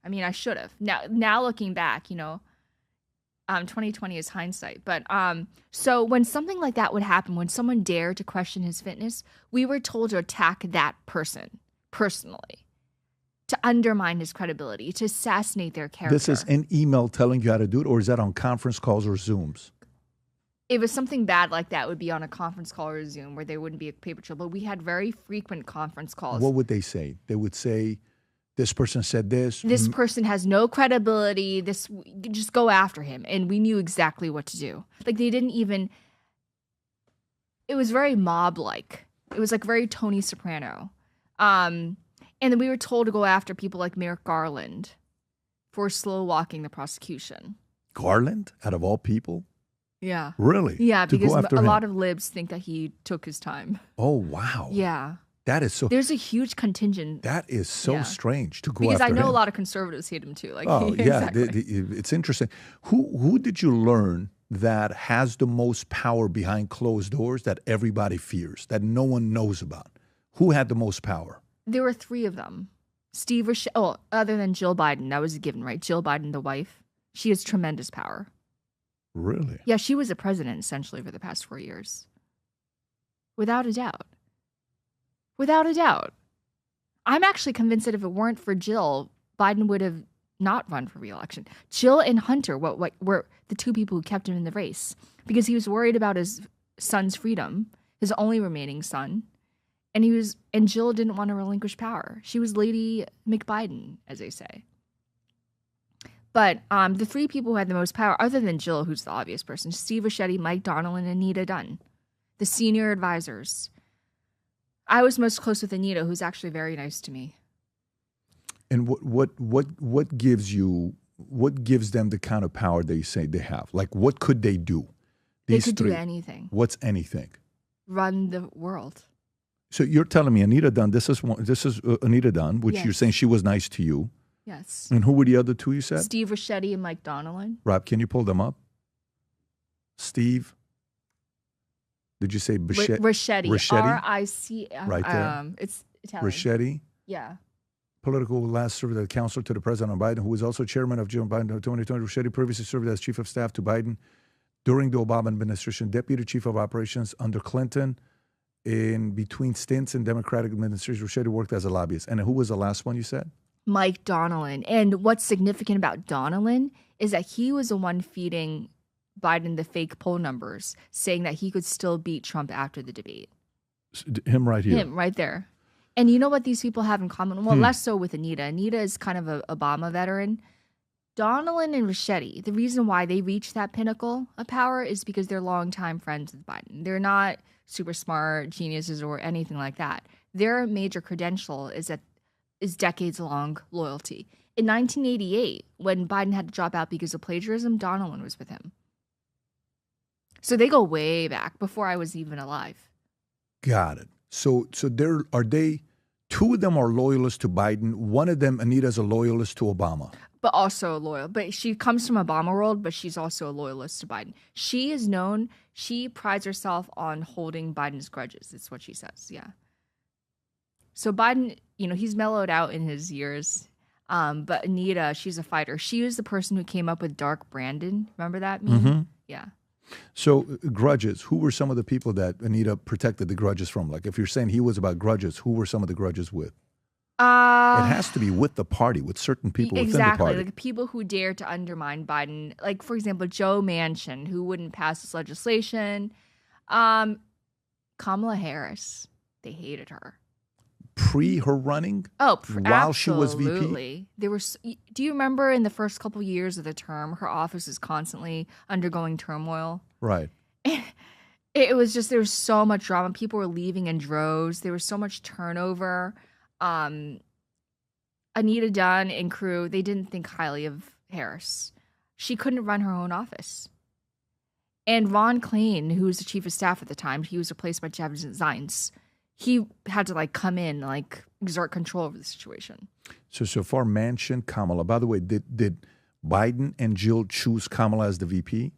mean, I should have. Now looking back, 2020 is hindsight. But so when something like that would happen, when someone dared to question his fitness, we were told to attack that person personally, to undermine his credibility, to assassinate their character. This is an email telling you how to do it, or is that on conference calls or Zooms? If was something bad like that, would be on a conference call or a Zoom where there wouldn't be a paper trail. But we had very frequent conference calls. What would they say? They would say, this person said this. This person has no credibility. Just go after him. And we knew exactly what to do. Like they didn't even, it was very mob-like. It was like very Tony Soprano. And then we were told to go after people like Merrick Garland for slow walking the prosecution. Garland, out of all people? Yeah. Really? Yeah, To go because after a him? lot of libs think that he took his time. Oh, wow. Yeah. That is so. There's a huge contingent. That is so Yeah. strange to go Because after I know him. a lot of conservatives hate him too. Like, Oh, yeah. exactly. It's interesting. Who did you learn that has the most power behind closed doors that everybody fears, that no one knows about? Who had the most power? There were three of them. Steve Rochelle, other than Jill Biden, that was a given, right? Jill Biden, the wife, she has tremendous power. Really? Yeah, she was a president essentially for the past 4 years. Without a doubt. Without a doubt. I'm actually convinced that if it weren't for Jill, Biden would have not run for re-election. Jill and Hunter were the two people who kept him in the race because he was worried about his son's freedom, his only remaining son. And Jill didn't want to relinquish power. She was Lady McBiden, as they say. But the three people who had the most power, other than Jill, who's the obvious person, Steve Ricchetti, Mike Donnelly, and Anita Dunn, the senior advisors. I was most close with Anita, who's actually very nice to me. And what gives them the kind of power they say they have? Like, what could they do? They could do anything. What's anything? Run the world. So you're telling me Anita Dunn, this is Anita Dunn, which Yes. you're saying she was nice to you. Yes. And who were the other two you said? Steve Ricchetti and Mike Donnelly. Rob, can you pull them up? Steve? Did you say Bichetti? Ricchetti. Ricchetti? R-I-C. Right there. It's Italian. Ricchetti? Yeah. Political last served as counselor to the president Biden, who was also chairman of Joe Biden 2020. Ricchetti previously served as chief of staff to Biden during the Obama administration, deputy chief of operations under Clinton. In between stints in Democratic administration, Ricchetti worked as a lobbyist. And who was the last one you said? Mike Donnelly. And what's significant about Donnelly is that he was the one feeding Biden the fake poll numbers, saying that he could still beat Trump after the debate. Him right here. Him right there. And you know what these people have in common? Well, less so with Anita. Anita is kind of an Obama veteran. Donnelly and Ricchetti, the reason why they reached that pinnacle of power is because they're longtime friends with Biden. They're not super smart geniuses or anything like that. Their major credential is decades-long loyalty. In 1988, when Biden had to drop out because of plagiarism, Donnelly was with him. So they go way back before I was even alive. Got it. So two of them are loyalists to Biden. One of them, Anita's a loyalist to Obama. But also loyal. But she comes from Obama world, but she's also a loyalist to Biden. She prides herself on holding Biden's grudges. That's what she says. Yeah. So Biden, he's mellowed out in his years. But Anita, she's a fighter. She was the person who came up with Dark Brandon. Remember that meme? Mm-hmm. Yeah. So grudges, who were some of the people that Anita protected the grudges from? Like if you're saying he was about grudges, who were some of the grudges with? It has to be with the party, with certain people within the exactly, party. like people who dare to undermine Biden. Like, for example, Joe Manchin, who wouldn't pass this legislation. Kamala Harris, they hated her. Pre her running? Oh, while she was VP? absolutely. Do you remember in the first couple years of the term, her office is constantly undergoing turmoil? Right. It was just, there was so much drama. People were leaving in droves. There was so much turnover. Anita Dunn and crew, they didn't think highly of Harris. She couldn't run her own office. And Ron Klain, who was the chief of staff at the time, he was replaced by Jeff Zients. He had to come in, exert control over the situation. So far, Manchin, Kamala. By the way, did Biden and Jill choose Kamala as the VP?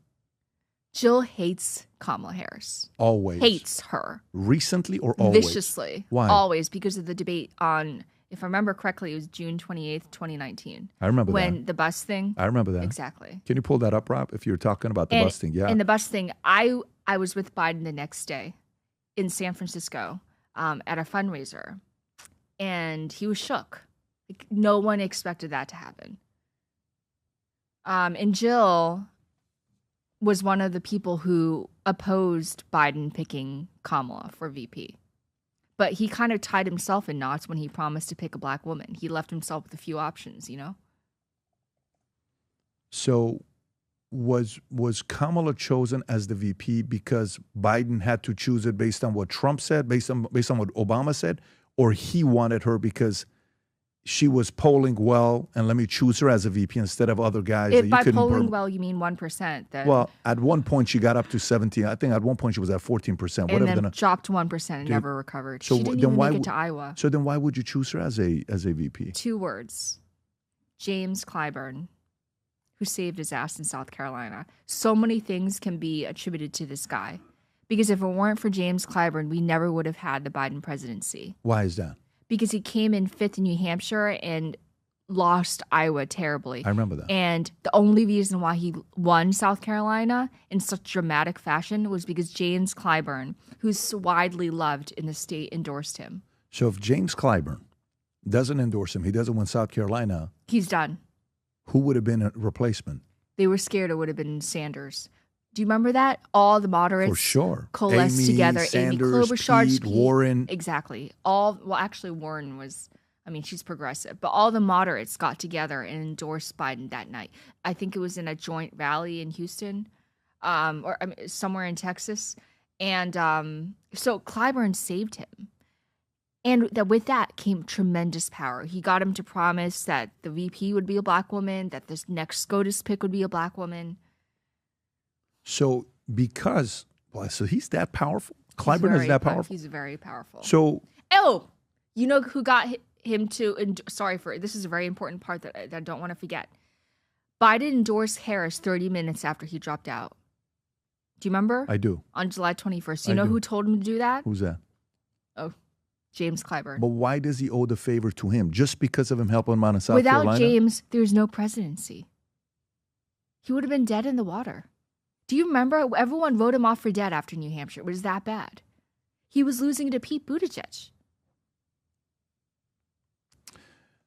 Jill hates Kamala Harris. Always. Hates her. Recently or always? Viciously. Why? Always, because of the debate on, if I remember correctly, it was June 28th, 2019. I remember when that. the bus thing. I remember that. Exactly. Can you pull that up, Rob, if you're talking about the bus thing? Yeah. And the bus thing, I was with Biden the next day in San Francisco at a fundraiser, and he was shook. No one expected that to happen. And Jill was one of the people who opposed Biden picking Kamala for VP. But he kind of tied himself in knots when he promised to pick a black woman. He left himself with a few options, So was Kamala chosen as the VP because Biden had to choose it based on what Trump said, based on what Obama said, or he wanted her because she was polling well, and let me choose her as a VP instead of other guys? If by polling well you mean 1%, then well, at one point she got up to 17. I think at one point she was at 14%. And then dropped 1% and never recovered. So she didn't then even why make it to Iowa. So then why would you choose her as a VP? 2 words. James Clyburn, who saved his ass in South Carolina. So many things can be attributed to this guy. Because if it weren't for James Clyburn, we never would have had the Biden presidency. Why is that? Because he came in 5th in New Hampshire and lost Iowa terribly. I remember that. And the only reason why he won South Carolina in such dramatic fashion was because James Clyburn, who's so widely loved in the state, endorsed him. So if James Clyburn doesn't endorse him, he doesn't win South Carolina, he's done. Who would have been a replacement? They were scared it would have been Sanders. Do you remember that? All the moderates For sure. coalesced Amy, together. Sanders, Amy Klobuchar, Pete, Warren. Exactly. Actually, Warren was, she's progressive. But all the moderates got together and endorsed Biden that night. I think it was in a joint rally in Houston or somewhere in Texas. And so Clyburn saved him. And with that came tremendous power. He got him to promise that the VP would be a black woman, that this next SCOTUS pick would be a black woman. So so he's that powerful? Clyburn is that powerful? He's very powerful. So, you know who got him to, this is a very important part that I don't want to forget. Biden endorsed Harris 30 minutes after he dropped out. Do you remember? I do. On July 21st. You know who told him to do that? Who's that? Oh, James Clyburn. But why does he owe the favor to him? Just because of him helping him out in South Carolina? Without James, there's no presidency. He would have been dead in the water. Do you remember? Everyone wrote him off for dead after New Hampshire. It was that bad. He was losing to Pete Buttigieg.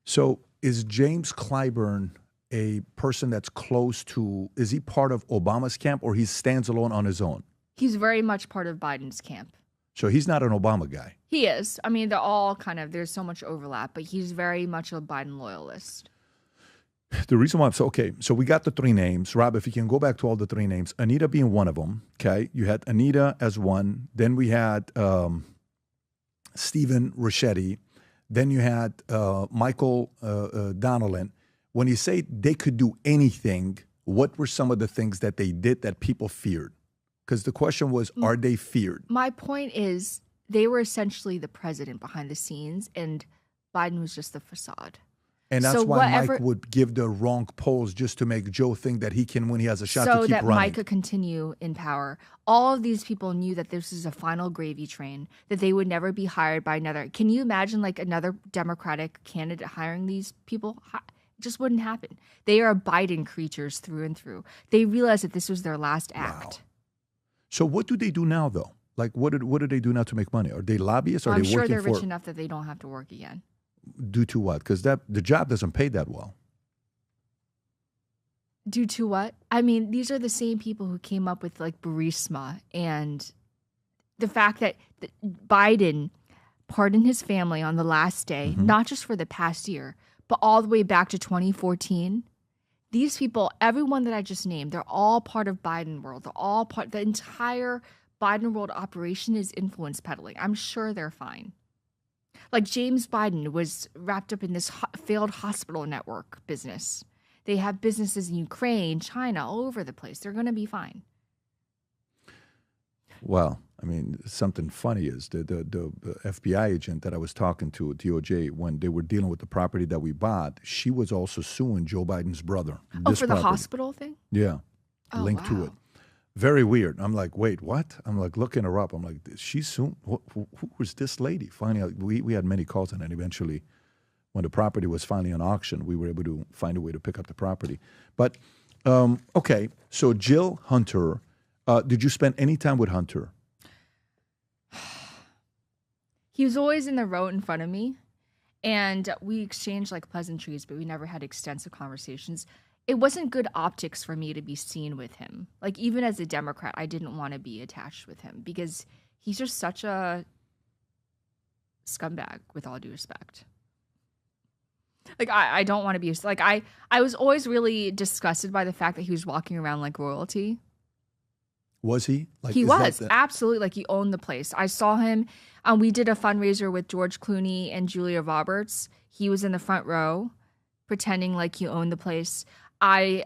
So is James Clyburn a person that's close to, is he part of Obama's camp or he stands alone on his own? He's very much part of Biden's camp. So he's not an Obama guy. He is. They're all there's so much overlap, but he's very much a Biden loyalist. The reason why so we got the 3 names. Rob, if you can go back to all the 3 names, Anita being one of them, okay? You had Anita as one. Then we had Stephen Ricchetti. Then you had Michael Donnellan. When you say they could do anything, what were some of the things that they did that people feared? Because the question was, are they feared? My point is they were essentially the president behind the scenes, and Biden was just the facade. And that's why Mike would give the wrong polls just to make Joe think that he can win. He has a shot to keep running. So that Mike could continue in power. All of these people knew that this is a final gravy train, that they would never be hired by another. Can you imagine another Democratic candidate hiring these people? It just wouldn't happen. They are Biden creatures through and through. They realized that this was their last act. Wow. So what do they do now, though? What do they do now to make money? Are they lobbyists? Are they working for? I'm sure they're rich enough that they don't have to work again. Due to what? Because the job doesn't pay that well. Due to what? These are the same people who came up with Burisma and the fact that Biden pardoned his family on the last day, not just for the past year, but all the way back to 2014. These people, everyone that I just named, they're all part of Biden world. They're all the entire Biden world operation is influence peddling. I'm sure they're fine. Like James Biden was wrapped up in this failed hospital network business. They have businesses in Ukraine, China, all over the place. They're going to be fine. Well, I mean, something funny is the FBI agent that I was talking to at DOJ when they were dealing with the property that we bought, she was also suing Joe Biden's brother. Oh, for the hospital thing? Yeah, Oh, linked to wow. it. Very weird. I'm like, wait, what? I'm like looking her up. I'm like, she's suing? Who was this lady? Finally, we had many calls on it. Eventually, when the property was finally on auction, we were able to find a way to pick up the property. But, okay, so Jill Hunter, did you spend any time with Hunter? He was always in the row in front of me, and we exchanged like pleasantries, but we never had extensive conversations. It wasn't good optics for me to be seen with him. Like, even as a Democrat, I didn't want to be attached with him because he's just such a scumbag, with all due respect. Like, I don't want to be, like, I was always really disgusted by the fact that he was walking around like royalty. Was he? Like, He is was, that absolutely. Like, he owned the place. I saw him. We did a fundraiser with George Clooney and Julia Roberts. He was in the front row, pretending like he owned the place. I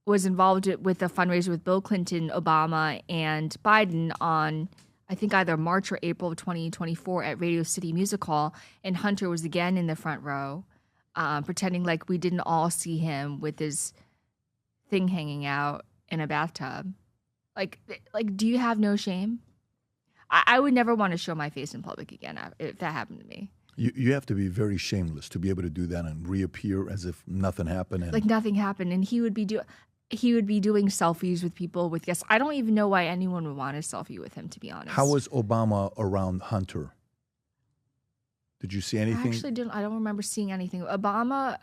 was involved with a fundraiser with Bill Clinton, Obama, and Biden on, I think, either March or April of 2024 at Radio City Music Hall. And Hunter was again in the front row, pretending like we didn't all see him with his thing hanging out in a bathtub. Like, do you have no shame? I would never want to show my face in public again if that happened to me. You have to be very shameless to be able to do that and reappear as if nothing happened. And Like nothing happened, and he would be doing selfies with people with guests. I don't even know why anyone would want a selfie with him, to be honest. how was Obama around Hunter? Did you see anything? I don't remember seeing anything. Obama,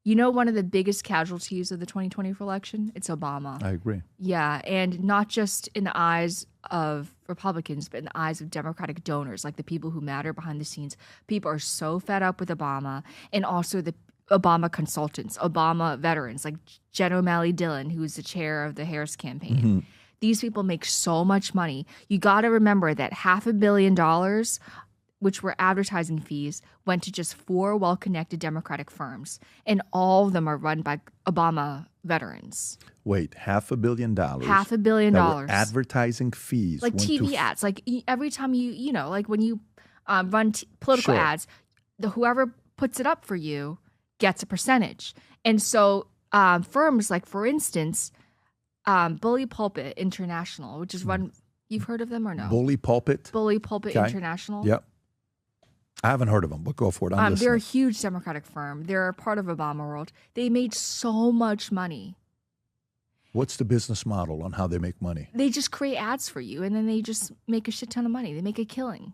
one of the biggest casualties of the 2024 election? It's Obama. I agree. Yeah, and not just in the eyes of Republicans, but in the eyes of Democratic donors, like the people who matter behind the scenes. People are so fed up with Obama, and also the Obama consultants, Obama veterans, like Jen O'Malley Dillon, who is the chair of the Harris campaign. Mm-hmm. These people make so much money. You got to remember that $500 million, which were advertising fees, went to just 4 well-connected Democratic firms, and all of them are run by Obama veterans. Wait, $500 million. $500 million. That were advertising fees. Like went TV to ads. Like every time like when you run political Sure. ads, whoever puts it up for you gets a percentage. And so firms like, for instance, Bully Pulpit International, which is run, you've heard of them or no? Bully Pulpit. Bully Pulpit Okay. International. Yep. I haven't heard of them, but go for it. I'm They're a listening. huge Democratic firm. They're a part of Obama world. They made so much money. What's the business model on how they make money? They just create ads for you, and then they just make a shit ton of money. They make a killing,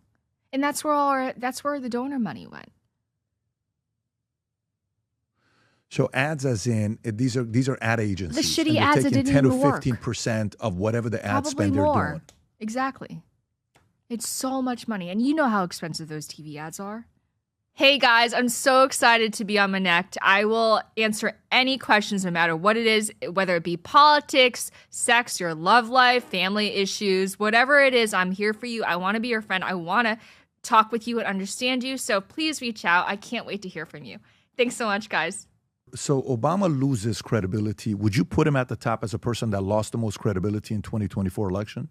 and that's where the donor money went. So ads, as in these are ad agencies. The shitty and they're ads that taking didn't 10 even to work. 15% of whatever the ad Probably spend they're more. doing. Exactly. It's so much money, and you know how expensive those TV ads are. Hey guys, I'm so excited to be on Connect. I will answer any questions, no matter what it is, whether it be politics, sex, your love life, family issues, whatever it is. I'm here for you. I want to be your friend. I want to talk with you and understand you. So please reach out. I can't wait to hear from you. Thanks so much, guys. So Obama loses credibility. Would you put him at the top as a person that lost the most credibility in 2024 election?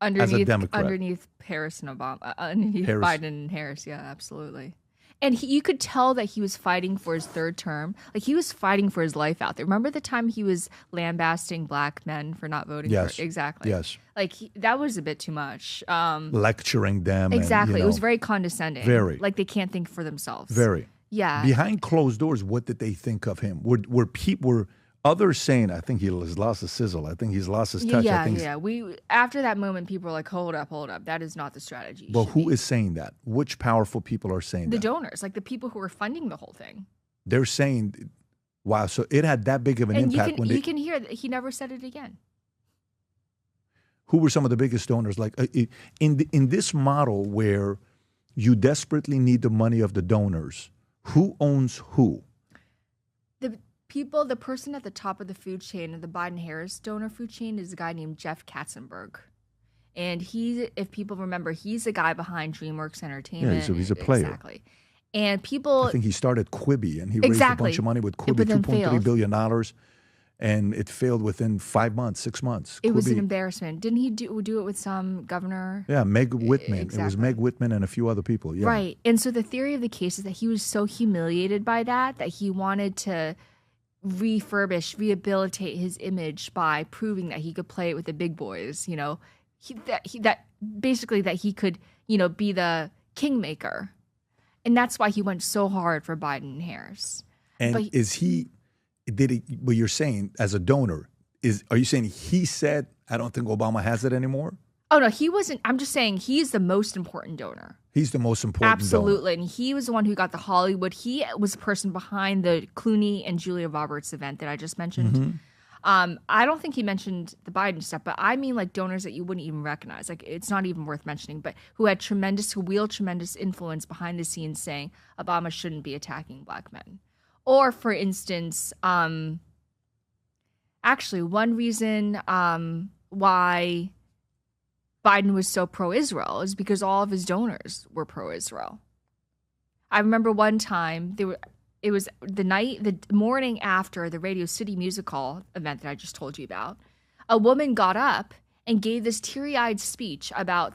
Underneath Harris and Obama, underneath Harris. Biden and Harris. Yeah, absolutely. And you could tell that he was fighting for his third term. Like, he was fighting for his life out there. Remember the time he was lambasting black men for not voting Yes. for? Exactly. Yes. Like, that was a bit too much. Lecturing them. Exactly. And, It was very condescending. Very. Like, they can't think for themselves. Very. Yeah. Behind closed doors, what did they think of him? Were others saying, I think he has lost his sizzle. I think he's lost his touch. I think We after that moment, people were like, hold up. That is not the strategy. But who is saying that? Which powerful people are saying the that? donors, like the people who were funding the whole thing. They're saying, wow, so it had that big of an And impact when you can hear that he never said it again. Who were some of the biggest donors? Like in this model where you desperately need the money of the donors, who owns who? The person at the top of the food chain of the Biden-Harris donor food chain is a guy named Jeff Katzenberg. And if people remember, he's the guy behind DreamWorks Entertainment. Yeah, he's a player. Exactly. And people... I think he started Quibi, and he raised a bunch of money with Quibi, $2.3 billion, and it failed within 5 months, 6 months. It was an embarrassment. Didn't he do it with some governor? Yeah, Meg Whitman. Exactly. It was Meg Whitman and a few other people. Yeah. Right. And so the theory of the case is that he was so humiliated by that he wanted to rehabilitate his image by proving that he could play it with the big boys, you know, that he could, you know, be the kingmaker. And that's why he went so hard for Biden and Harris. And but you're saying as a donor, are you saying he said, I don't think Obama has it anymore? Oh, no, he wasn't. I'm just saying he's the most important donor. He's the most important Absolutely. donor. And he was the one who got the Hollywood. He was the person behind the Clooney and Julia Roberts event that I just mentioned. Mm-hmm. I don't think he mentioned the Biden stuff, but I mean like donors that you wouldn't even recognize. Like it's not even worth mentioning, but who wield tremendous influence behind the scenes saying Obama shouldn't be attacking black men. Or for instance, actually one reason why Biden was so pro-Israel is because all of his donors were pro-Israel. I remember one time it was the morning after the Radio City Music Hall event that I just told you about. A woman got up and gave this teary-eyed speech about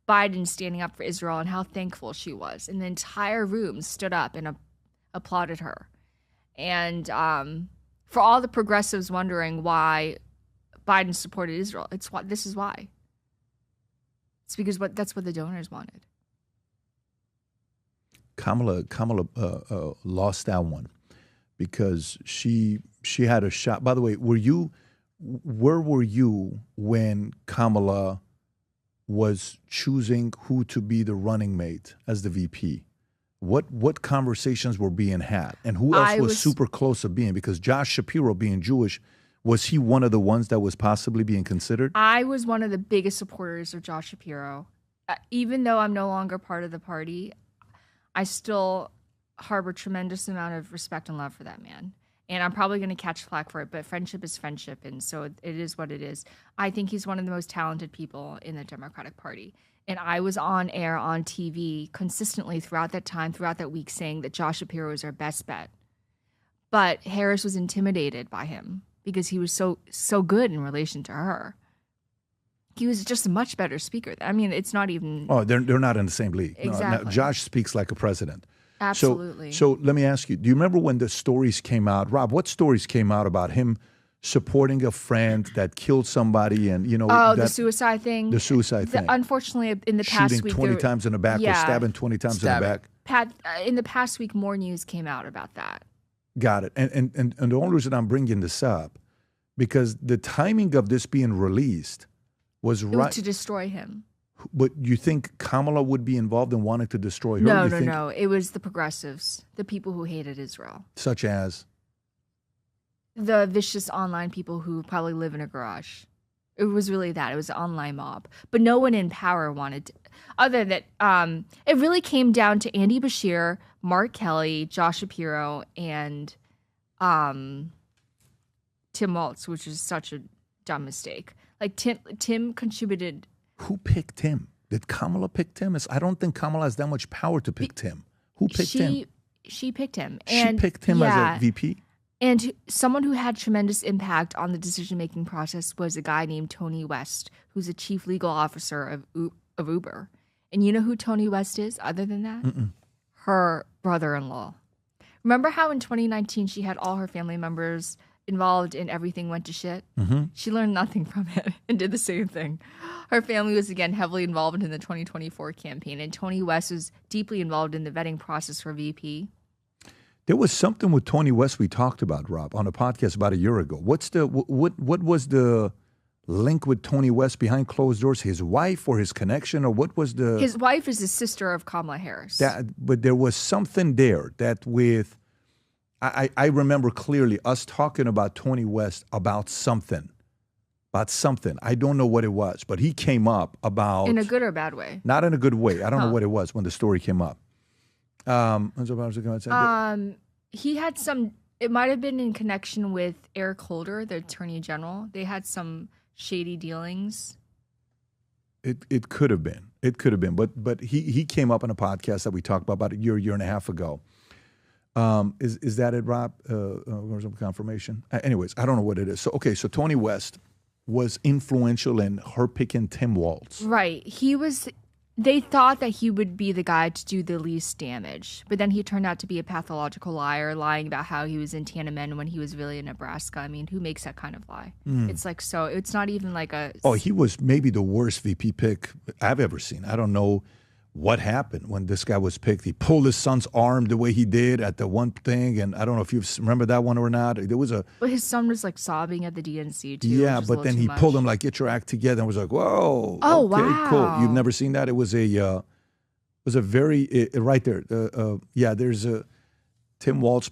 Biden standing up for Israel and how thankful she was. And the entire room stood up and applauded her. And for all the progressives wondering why Biden supported Israel, this is why. It's because that's what the donors wanted. Kamala lost that one because she had a shot. By the way, where were you when Kamala was choosing who to be the running mate as the VP? What conversations were being had, and who else was super close to being? Because Josh Shapiro, being Jewish, was he one of the ones that was possibly being considered? I was one of the biggest supporters of Josh Shapiro. Even though I'm no longer part of the party, I still harbor tremendous amount of respect and love for that man. And I'm probably going to catch flack for it, but friendship is friendship, and so it is what it is. I think he's one of the most talented people in the Democratic Party. And I was on air on TV consistently throughout that week, saying that Josh Shapiro is our best bet. But Harris was intimidated by him because he was so good in relation to her. He was just a much better speaker. I mean, it's not even... Oh, they're not in the same league. Exactly. No, Josh speaks like a president. Absolutely. So let me ask you, do you remember when the stories came out? Rob, what stories came out about him supporting a friend that killed somebody and, you know... the suicide thing? The suicide thing. Unfortunately, in the past week... Shooting 20 times in the back or stabbing 20 times in the back. Pat, in the past week, more news came out about that. Got it. And the only reason I'm bringing this up, because the timing of this being released was right... to destroy him. But you think Kamala would be involved in wanting to destroy her? No. It was the progressives, the people who hated Israel. Such as? The vicious online people who probably live in a garage. It was really that. It was an online mob. But no one in power wanted to, other than, it really came down to Andy Bashir, Mark Kelly, Josh Shapiro, and Tim Walz, which is such a dumb mistake. Like, Tim contributed... Who picked him? Did Kamala pick Tim? I don't think Kamala has that much power to pick Tim. Who picked him? She picked him. And, she picked him as a VP? And someone who had tremendous impact on the decision-making process was a guy named Tony West, who's a chief legal officer of Uber. And you know who Tony West is, other than that? Mm-mm. Her brother-in-law. Remember how in 2019 she had all her family members involved in everything went to shit? Mm-hmm. She learned nothing from it and did the same thing. Her family was, again, heavily involved in the 2024 campaign, and Tony West was deeply involved in the vetting process for VP. There was something with Tony West we talked about, Rob, on a podcast about a year ago. What was the link with Tony West behind closed doors? His wife or his connection, or what was the... His wife is the sister of Kamala Harris. But there was something there that with... I remember clearly us talking about Tony West about something. I don't know what it was, but he came up about... In a good or bad way? Not in a good way. I don't know what it was when the story came up. He had some... It might have been in connection with Eric Holder, the Attorney General. They had some shady dealings. It could have been. It could have been. But he came up on a podcast that we talked about a year and a half ago. Is that it, Rob? Or some confirmation? Anyways, I don't know what it is. So Tony West was influential in her picking Tim Waltz. Right. They thought that he would be the guy to do the least damage, but then he turned out to be a pathological liar, lying about how he was in Tiananmen when he was really in Nebraska. I mean, who makes that kind of lie? It's like, so it's not even like a... Oh, he was maybe the worst VP pick I've ever seen. I don't know what happened when this guy was picked. He pulled his son's arm the way he did at the one thing, and I don't know if you remember that one or not. There was a... But his son was like sobbing at the DNC too. Yeah, which was a but then little he too pulled much. him like, get your act together, and was like, whoa, Oh, okay, wow. cool. You've never seen that? It was a very, right there. There's a Tim Waltz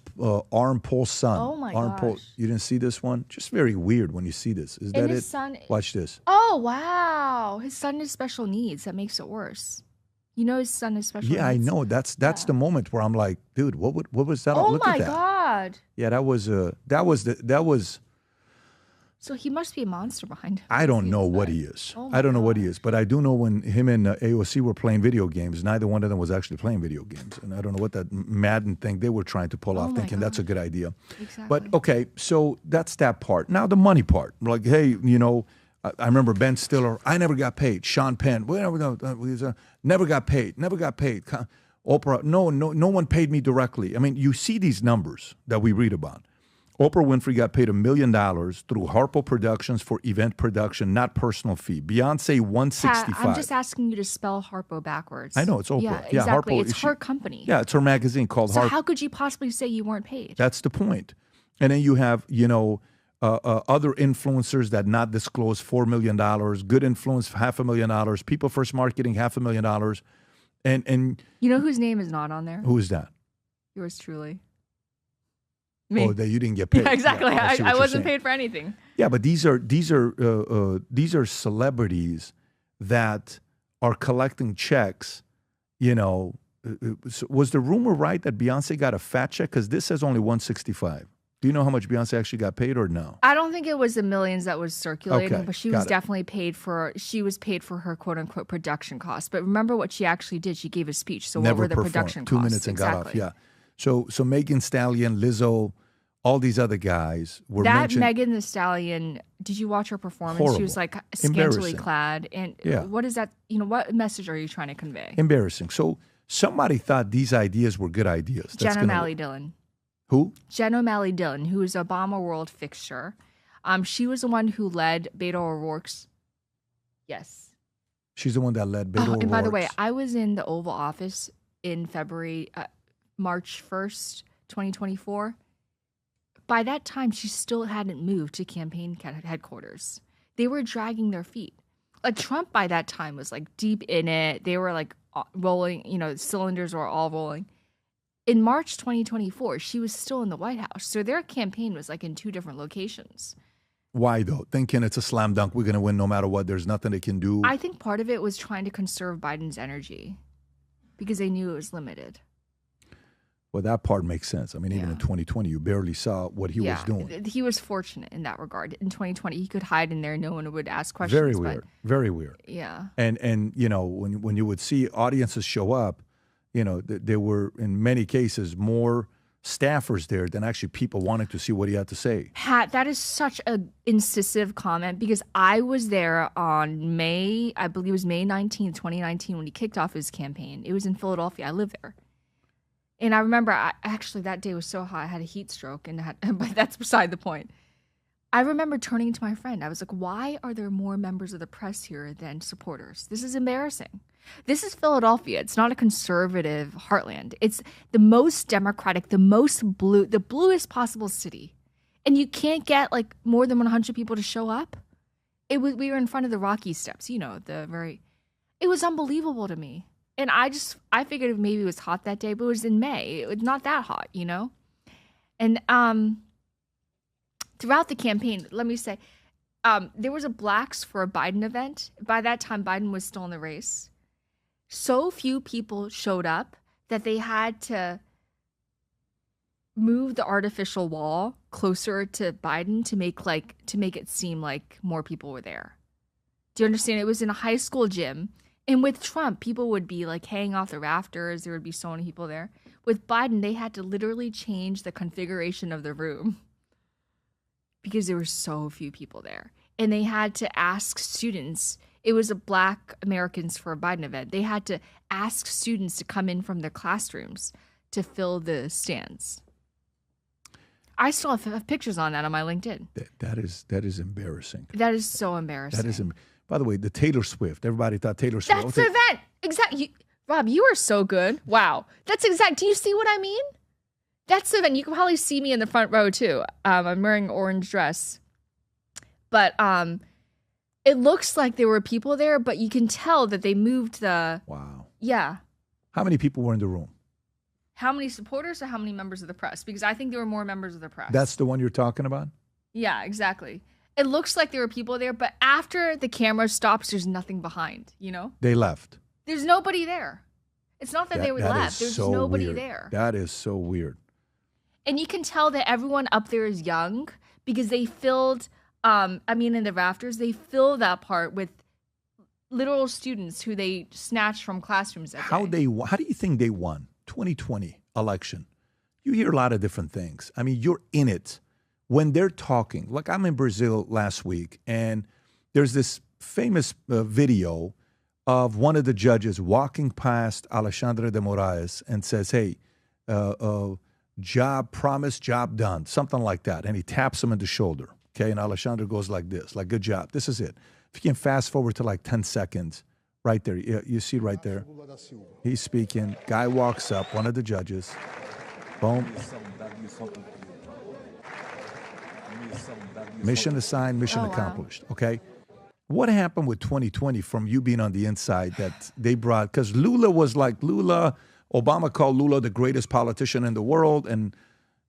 arm pull son. Oh, my arm pull. gosh. You didn't see this one? Just very weird when you see this. Is And that his it? son... Watch this. Oh, wow. His son has special needs. That makes it worse. You know his son has special needs. Yeah, I know. That's the moment where I'm like, dude, what was that? Oh, Look my at that. God. Yeah, that was. So he must be a monster behind him. I don't know what he is. Oh my I don't know what he is, but I do know when him and AOC were playing video games, neither one of them was actually playing video games, and I don't know what that Madden thing they were trying to pull off, my thinking that's a good idea. Exactly. But okay, so that's that part. Now the money part, like, hey, I remember Ben Stiller. I never got paid. Sean Penn, never got paid. Never got paid. Oprah, no one paid me directly. I mean, you see these numbers that we read about. Oprah Winfrey got paid $1 million through Harpo Productions for event production, not personal fee. Beyonce $165. I'm just asking you to spell Harpo backwards. I know, it's Oprah. Yeah, Yeah, exactly. Harpo, It's her company. Yeah, it's her magazine called So Harpo. how could you possibly say you weren't paid? That's the point. And then you have, other influencers that not disclose $4 million, good influence $500,000, People First Marketing $500,000, and You know whose name is not on there? who is that? Yours truly. Me. Oh, that you didn't get paid. Yeah, exactly. Yeah, see what I you're wasn't saying. paid for anything. Yeah, but these are celebrities that are collecting checks. Was the rumor right that Beyonce got a fat check? Because this says only $165. Do you know how much Beyonce actually got paid or no? I don't think it was the millions that was circulating, Okay, but she got was it. definitely paid for her quote unquote production costs. But remember what she actually did? She gave a speech. So Never what were the performed. production 2 costs? minutes and got off. Exactly. Yeah. So Megan Stallion, Lizzo, all these other guys were That mentioned. Megan Thee Stallion, did you watch her performance? She was Horrible. like scantily Embarrassing. clad. And Yeah. what is that? What message are you trying to convey? Embarrassing. So somebody thought these ideas were good ideas. That's Jen gonna- O'Malley Dillon. Who? Jen O'Malley Dillon, who is Obama World fixture. She was the one who led Beto O'Rourke's. Yes. She's the one that led Beto And by the way, O'Rourke's. I was in the Oval Office in March 1st, 2024. By that time, she still hadn't moved to campaign headquarters. They were dragging their feet. Like Trump by that time was like deep in it. They were like rolling, cylinders were all rolling. In March 2024, she was still in the White House. So their campaign was like in two different locations. Why though? Thinking it's a slam dunk, we're going to win no matter what. There's nothing they can do. I think part of it was trying to conserve Biden's energy because they knew it was limited. Well, that part makes sense. I mean, even in 2020, you barely saw what he was doing. He was fortunate in that regard. In 2020, he could hide in there. No one would ask questions. Very but- weird. Very weird. Yeah. And when you would see audiences show up, there were in many cases more staffers there than actually people wanting to see what he had to say. Pat, that is such an incisive comment because I was there on I believe it was May 19th, 2019, when he kicked off his campaign. It was in Philadelphia. I live there. And I remember, actually, that day was so hot, I had a heat stroke, but that's beside the point. I remember turning to my friend. I was like, why are there more members of the press here than supporters? This is embarrassing. This is Philadelphia. It's not a conservative heartland. It's the most democratic, the most blue, the bluest possible city. And you can't get like more than 100 people to show up. We were in front of the Rocky Steps, it was unbelievable to me. And I figured maybe it was hot that day, but it was in May. It was not that hot, And throughout the campaign, let me say, there was a Blacks for a Biden event. By that time, Biden was still in the race. So few people showed up that they had to move the artificial wall closer to Biden to make it seem like more people were there. Do you understand? It was in a high school gym. And with Trump, people would be like hanging off the rafters. There would be so many people there. With Biden, they had to literally change the configuration of the room because there were so few people there. And they had to ask students. It was a Black Americans for a Biden event. They had to ask students to come in from their classrooms to fill the stands. I still have pictures on that on my LinkedIn. That is embarrassing. That is so embarrassing. That is. By the way, the Taylor Swift. Everybody thought Taylor Swift. That's the event. Exactly. Rob, you are so good. Wow. That's exact. Do you see what I mean? That's the event. You can probably see me in the front row too. I'm wearing an orange dress. But it looks like there were people there, but you can tell that they moved the... Wow. Yeah. How many people were in the room? How many supporters or how many members of the press? Because I think there were more members of the press. That's the one you're talking about? Yeah, exactly. It looks like there were people there, but after the camera stops, there's nothing behind, you know? They left. There's nobody there. It's not that they were left. There's so nobody weird. there. That is so weird. And you can tell that everyone up there is young because they filled, in the rafters, they fill that part with literal students who they snatched from classrooms that day. How do you think they won 2020 election? You hear a lot of different things. I mean, you're in it. When they're talking, like I'm in Brazil last week, and there's this famous video of one of the judges walking past Alexandre de Moraes and says, hey, job promised, job done, something like that. And he taps him in the shoulder, okay? And Alexandre goes like this, like, good job. This is it. If you can fast forward to like 10 seconds, right there. You see right there. He's speaking. Guy walks up, one of the judges. Boom. Mission assigned, mission accomplished. Okay. What happened with 2020 from you being on the inside that they brought? Because Lula was like Obama called Lula the greatest politician in the world. And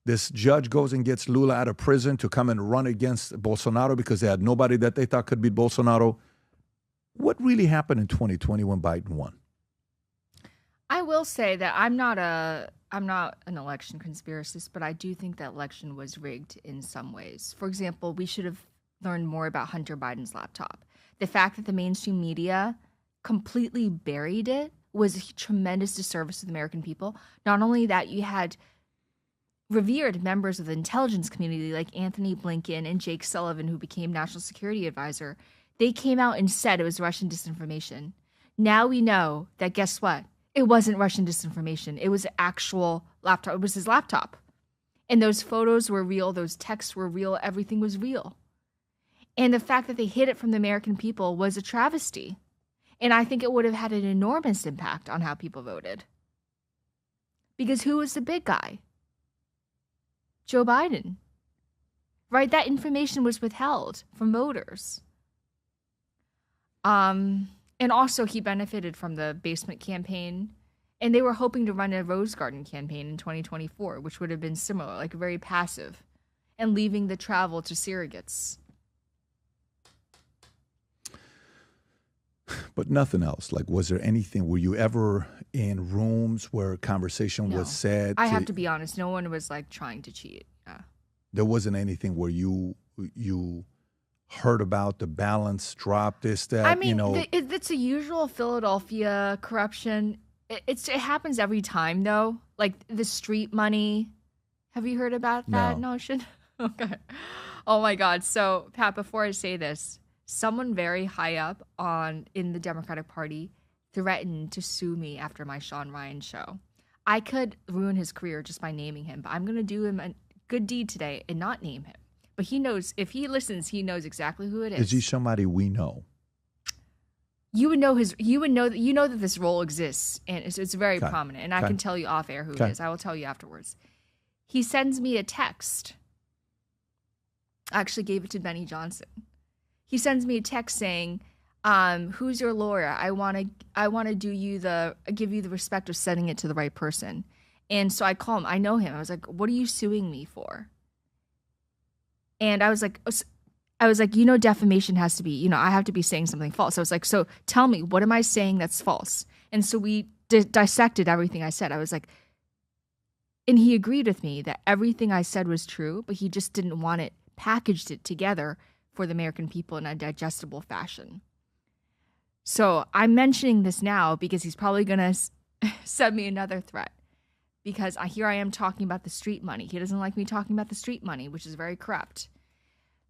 this judge goes and gets Lula out of prison to come and run against Bolsonaro because they had nobody that they thought could beat Bolsonaro. What really happened in 2020 when Biden won? I will say that I'm not an election conspiracist, but I do think that election was rigged in some ways. For example, we should have learned more about Hunter Biden's laptop. The fact that the mainstream media completely buried it was a tremendous disservice to the American people. Not only that, you had revered members of the intelligence community like Anthony Blinken and Jake Sullivan, who became national security advisor. They came out and said it was Russian disinformation. Now we know that, guess what? It wasn't Russian disinformation. It was an actual laptop. It was his laptop. And those photos were real. Those texts were real. Everything was real. And the fact that they hid it from the American people was a travesty. And I think it would have had an enormous impact on how people voted. Because who was the big guy? Joe Biden. Right? That information was withheld from voters. And also he benefited from the basement campaign. And they were hoping to run a Rose Garden campaign in 2024, which would have been similar, like very passive, and leaving the travel to surrogates. But nothing else. Like, was there anything, were you ever in rooms where conversation was said? I have to be honest. No one was like trying to cheat. Yeah. There wasn't anything where you heard about the balance drop, this, that, I mean, it's a usual Philadelphia corruption. It happens every time, though. Like the street money. Have you heard about that notion? Okay. Oh, my God. So, Pat, before I say this, someone very high up in the Democratic Party threatened to sue me after my Sean Ryan show. I could ruin his career just by naming him, but I'm going to do him a good deed today and not name him. But he knows, if he listens, he knows exactly who it is. Is he somebody we know? You would know that this role exists, and it's very prominent. And I can tell you off air who it is. I will tell you afterwards. He sends me a text. I actually gave it to Benny Johnson. He sends me a text saying, "Who's your lawyer? I want to give you the respect of sending it to the right person." And so I call him. I know him. I was like, "What are you suing me for?" And I was like, defamation has to be, I have to be saying something false. I was like, so tell me, what am I saying that's false? And so we dissected everything I said. I was like, and he agreed with me that everything I said was true, but he just didn't want packaged it together for the American people in a digestible fashion. So I'm mentioning this now because he's probably going to send me another threat. Because here I am talking about the street money. He doesn't like me talking about the street money, which is very corrupt.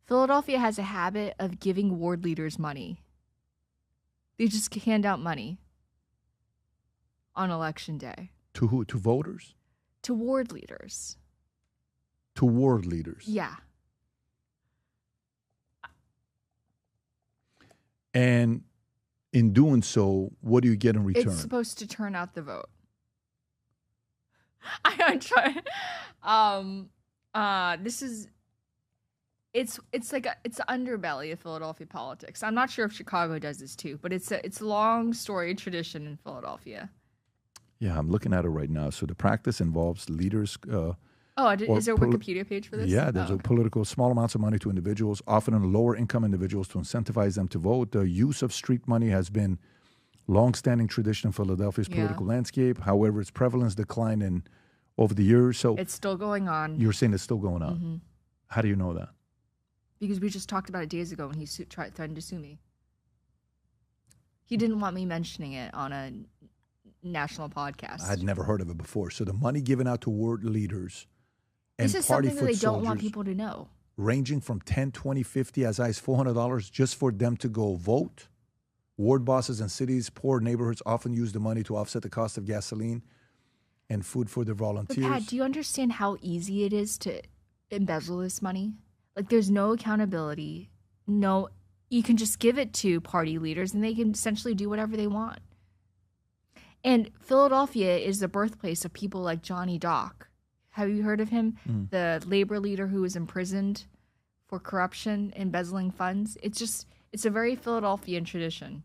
Philadelphia has a habit of giving ward leaders money. They just hand out money on election day. To who? To voters? To ward leaders. To ward leaders. Yeah. And in doing so, what do you get in return? It's supposed to turn out the vote. I'm trying. This is. It's like it's the underbelly of Philadelphia politics. I'm not sure if Chicago does this too, but it's a long storied tradition in Philadelphia. Yeah, I'm looking at it right now. So the practice involves leaders. Is there a Wikipedia page for this? Yeah, there's a political small amounts of money to individuals, often on lower income individuals, to incentivize them to vote. The use of street money has been long-standing tradition in Philadelphia's political landscape. However, its prevalence declined over the years. So it's still going on. You're saying it's still going on. Mm-hmm. How do you know that? Because we just talked about it days ago when he threatened to sue me. He didn't want me mentioning it on a national podcast. I'd never heard of it before. So the money given out to ward leaders and this is party something that foot they don't want soldiers, people to know. ranging from $10, $20, $50, as high as $400 just for them to go vote. Ward bosses in cities, poor neighborhoods often use the money to offset the cost of gasoline and food for their volunteers. But Pat, do you understand how easy it is to embezzle this money? Like, there's no accountability. No, you can just give it to party leaders and they can essentially do whatever they want. And Philadelphia is the birthplace of people like Johnny Dock. Have you heard of him? The labor leader who was imprisoned for corruption, embezzling funds. It's a very Philadelphian tradition.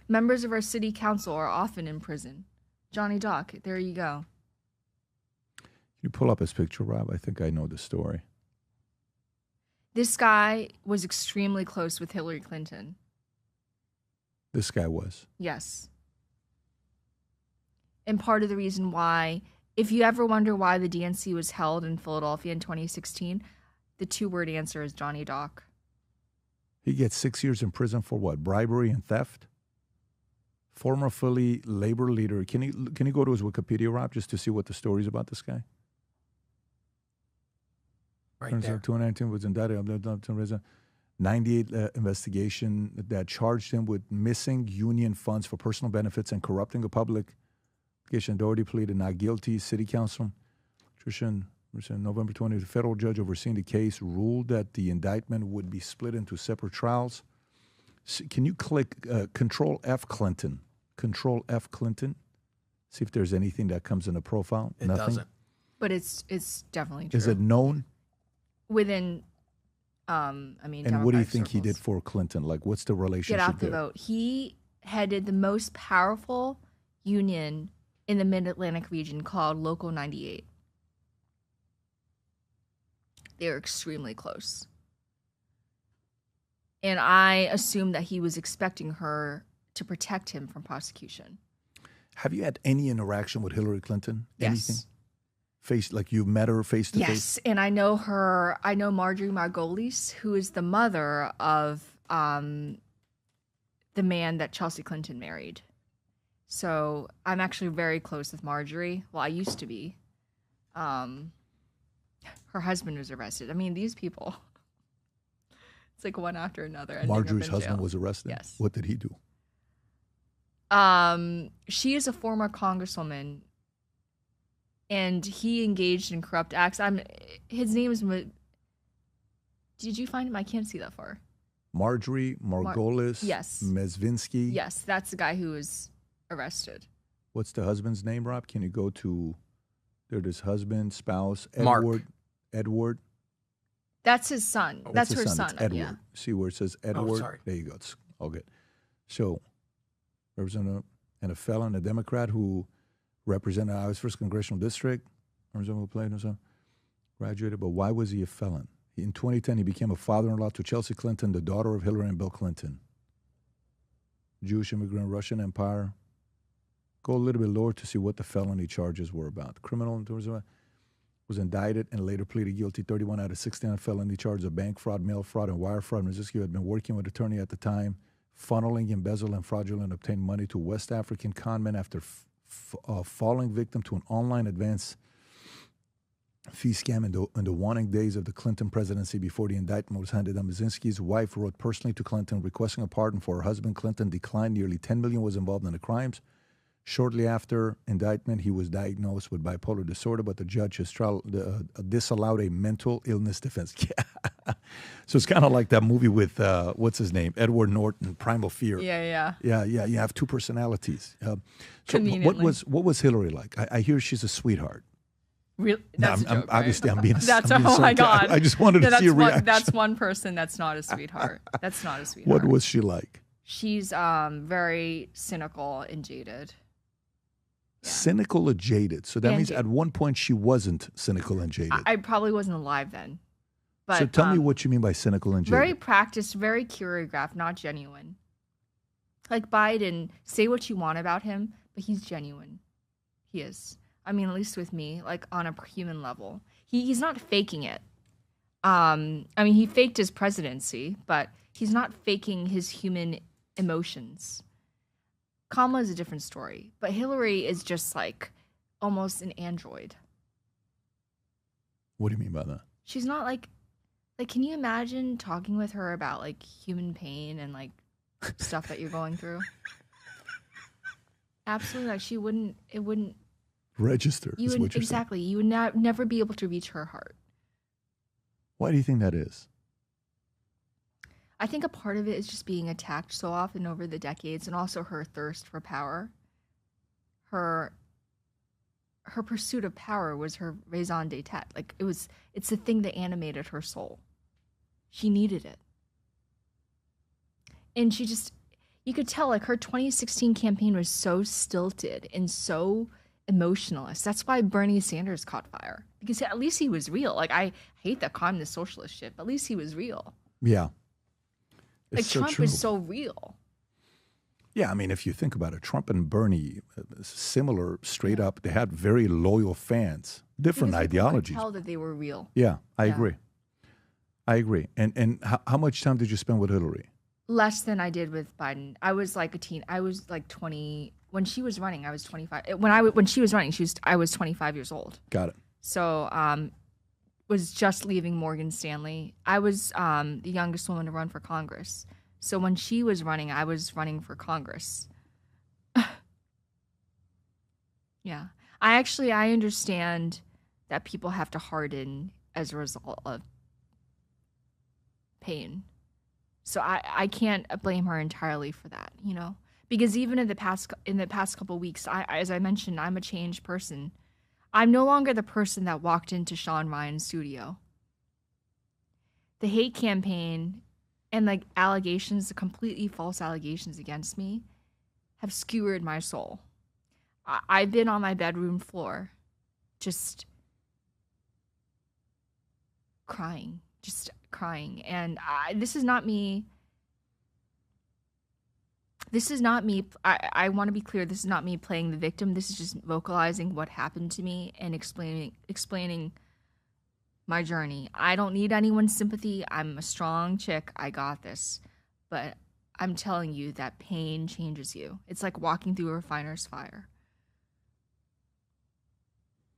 Members of our city council are often in prison. Johnny Dock, there you go. Can you pull up his picture, Rob? I think I know the story. This guy was extremely close with Hillary Clinton. This guy was. Yes. And part of the reason why, if you ever wonder why the DNC was held in Philadelphia in 2016, the two-word answer is Johnny Dock. He gets 6 years in prison for what? Bribery and theft? Former Philly labor leader. Can you go to his Wikipedia, Rob, just to see what the story is about this guy? Right there. 2019 was indicted. 98 investigation that charged him with missing union funds for personal benefits and corrupting the public. Doherty pleaded not guilty. City Council, November 20th, the federal judge overseeing the case ruled that the indictment would be split into separate trials. Can you click Control F Clinton? Control F Clinton. See if there's anything that comes in a profile. It Nothing. doesn't. But it's definitely true. Is it known? Within, And what do you Democratic think he did circles. for Clinton? Like, what's the relationship Get out the there? vote. He headed the most powerful union in the Mid-Atlantic region called Local 98. They're extremely close. And I assume that he was expecting her to protect him from prosecution. Have you had any interaction with Hillary Clinton? Anything? Yes. Like you've met her face to face? Yes, and I know her. I know Marjorie Margolis, who is the mother of the man that Chelsea Clinton married. So I'm actually very close with Marjorie. Well, I used to be. Her husband was arrested. I mean, these people. It's like one after another. ending up Marjorie's in husband jail. was arrested? Yes. What did he do? She is a former congresswoman, and he engaged in corrupt acts. His name is. Did you find him? I can't see that far. Marjorie Margolis yes. Mezvinsky. Yes, that's the guy who was arrested. What's the husband's name, Rob? Can you go to there's his husband, spouse, Mark. Edward. That's his son. That's What's her his son. It's Edward. Yeah. See where it says Edward? sorry. There you go. It's all good. So, representative and a felon, a Democrat who represented Iowa's 1st Congressional District. Representative who played himself. Graduated, but why was he a felon? In 2010, he became a father-in-law to Chelsea Clinton, the daughter of Hillary and Bill Clinton. Jewish immigrant, Russian Empire. Go a little bit lower to see what the felony charges were about. Criminal, was indicted and later pleaded guilty 31 out of 69 felony charges of bank fraud, mail fraud, and wire fraud. Mazinski had been working with an attorney at the time, funneling, embezzle, and fraudulent obtained money to West African conmen after falling victim to an online advance fee scam in the waning days of the Clinton presidency before the indictment was handed down. Mazinski's wife wrote personally to Clinton requesting a pardon for her husband. Clinton declined. Nearly $10 million was involved in the crimes. Shortly after indictment, he was diagnosed with bipolar disorder, but the judge has disallowed a mental illness defense. So it's kind of like that movie with, what's his name, Edward Norton, Primal Fear. Yeah. Yeah. You have two personalities. So what was Hillary like? I hear she's a sweetheart. Really? That's a joke, right? Obviously, I'm being. That's I'm being oh my God! I just wanted to see a reaction. That's one person that's not a sweetheart. That's not a sweetheart. What was she like? She's very cynical and jaded. Yeah. Cynical or jaded. So that means at one point she wasn't cynical and jaded. I probably wasn't alive then. But, so tell me what you mean by cynical and jaded. Very practiced, very choreographed, not genuine. Like Biden, say what you want about him, but he's genuine. He is. I mean, at least with me, like on a human level. He's not faking it. I mean, he faked his presidency, but he's not faking his human emotions. Kamala is a different story, but Hillary is just like almost an android. What do you mean by that? She's not like, can you imagine talking with her about like human pain and like stuff that you're going through? Absolutely, like it wouldn't register. You would exactly. You would never be able to reach her heart. Why do you think that is? I think a part of it is just being attacked so often over the decades, and also her thirst for power. Her pursuit of power was her raison d'etre. Like it's the thing that animated her soul. She needed it. And you could tell like her 2016 campaign was so stilted and so emotionalist. That's why Bernie Sanders caught fire, because at least he was real. Like I hate that communist socialist shit, but at least he was real. Yeah. Like Trump is so real. Yeah, I mean, if you think about it, Trump and Bernie, similar, straight up. They had very loyal fans, different ideologies. You could tell that they were real. Yeah, I agree. And how much time did you spend with Hillary? Less than I did with Biden. I was like a teen. I was like 20 when she was running. I was 25. When she was running, I was 25 years old. Got it. So was just leaving Morgan Stanley. I was the youngest woman to run for Congress. So when she was running, I was running for Congress. Yeah. I understand that people have to harden as a result of pain. So I can't blame her entirely for that, you know? Because even in the past couple of weeks, as I mentioned, I'm a changed person. I'm no longer the person that walked into Sean Ryan's studio. The hate campaign and like allegations, the completely false allegations against me, have skewered my soul. I've been on my bedroom floor, just crying. And this is not me. I want to be clear. This is not me playing the victim. This is just vocalizing what happened to me and explaining my journey. I don't need anyone's sympathy. I'm a strong chick. I got this. But I'm telling you that pain changes you. It's like walking through a refiner's fire.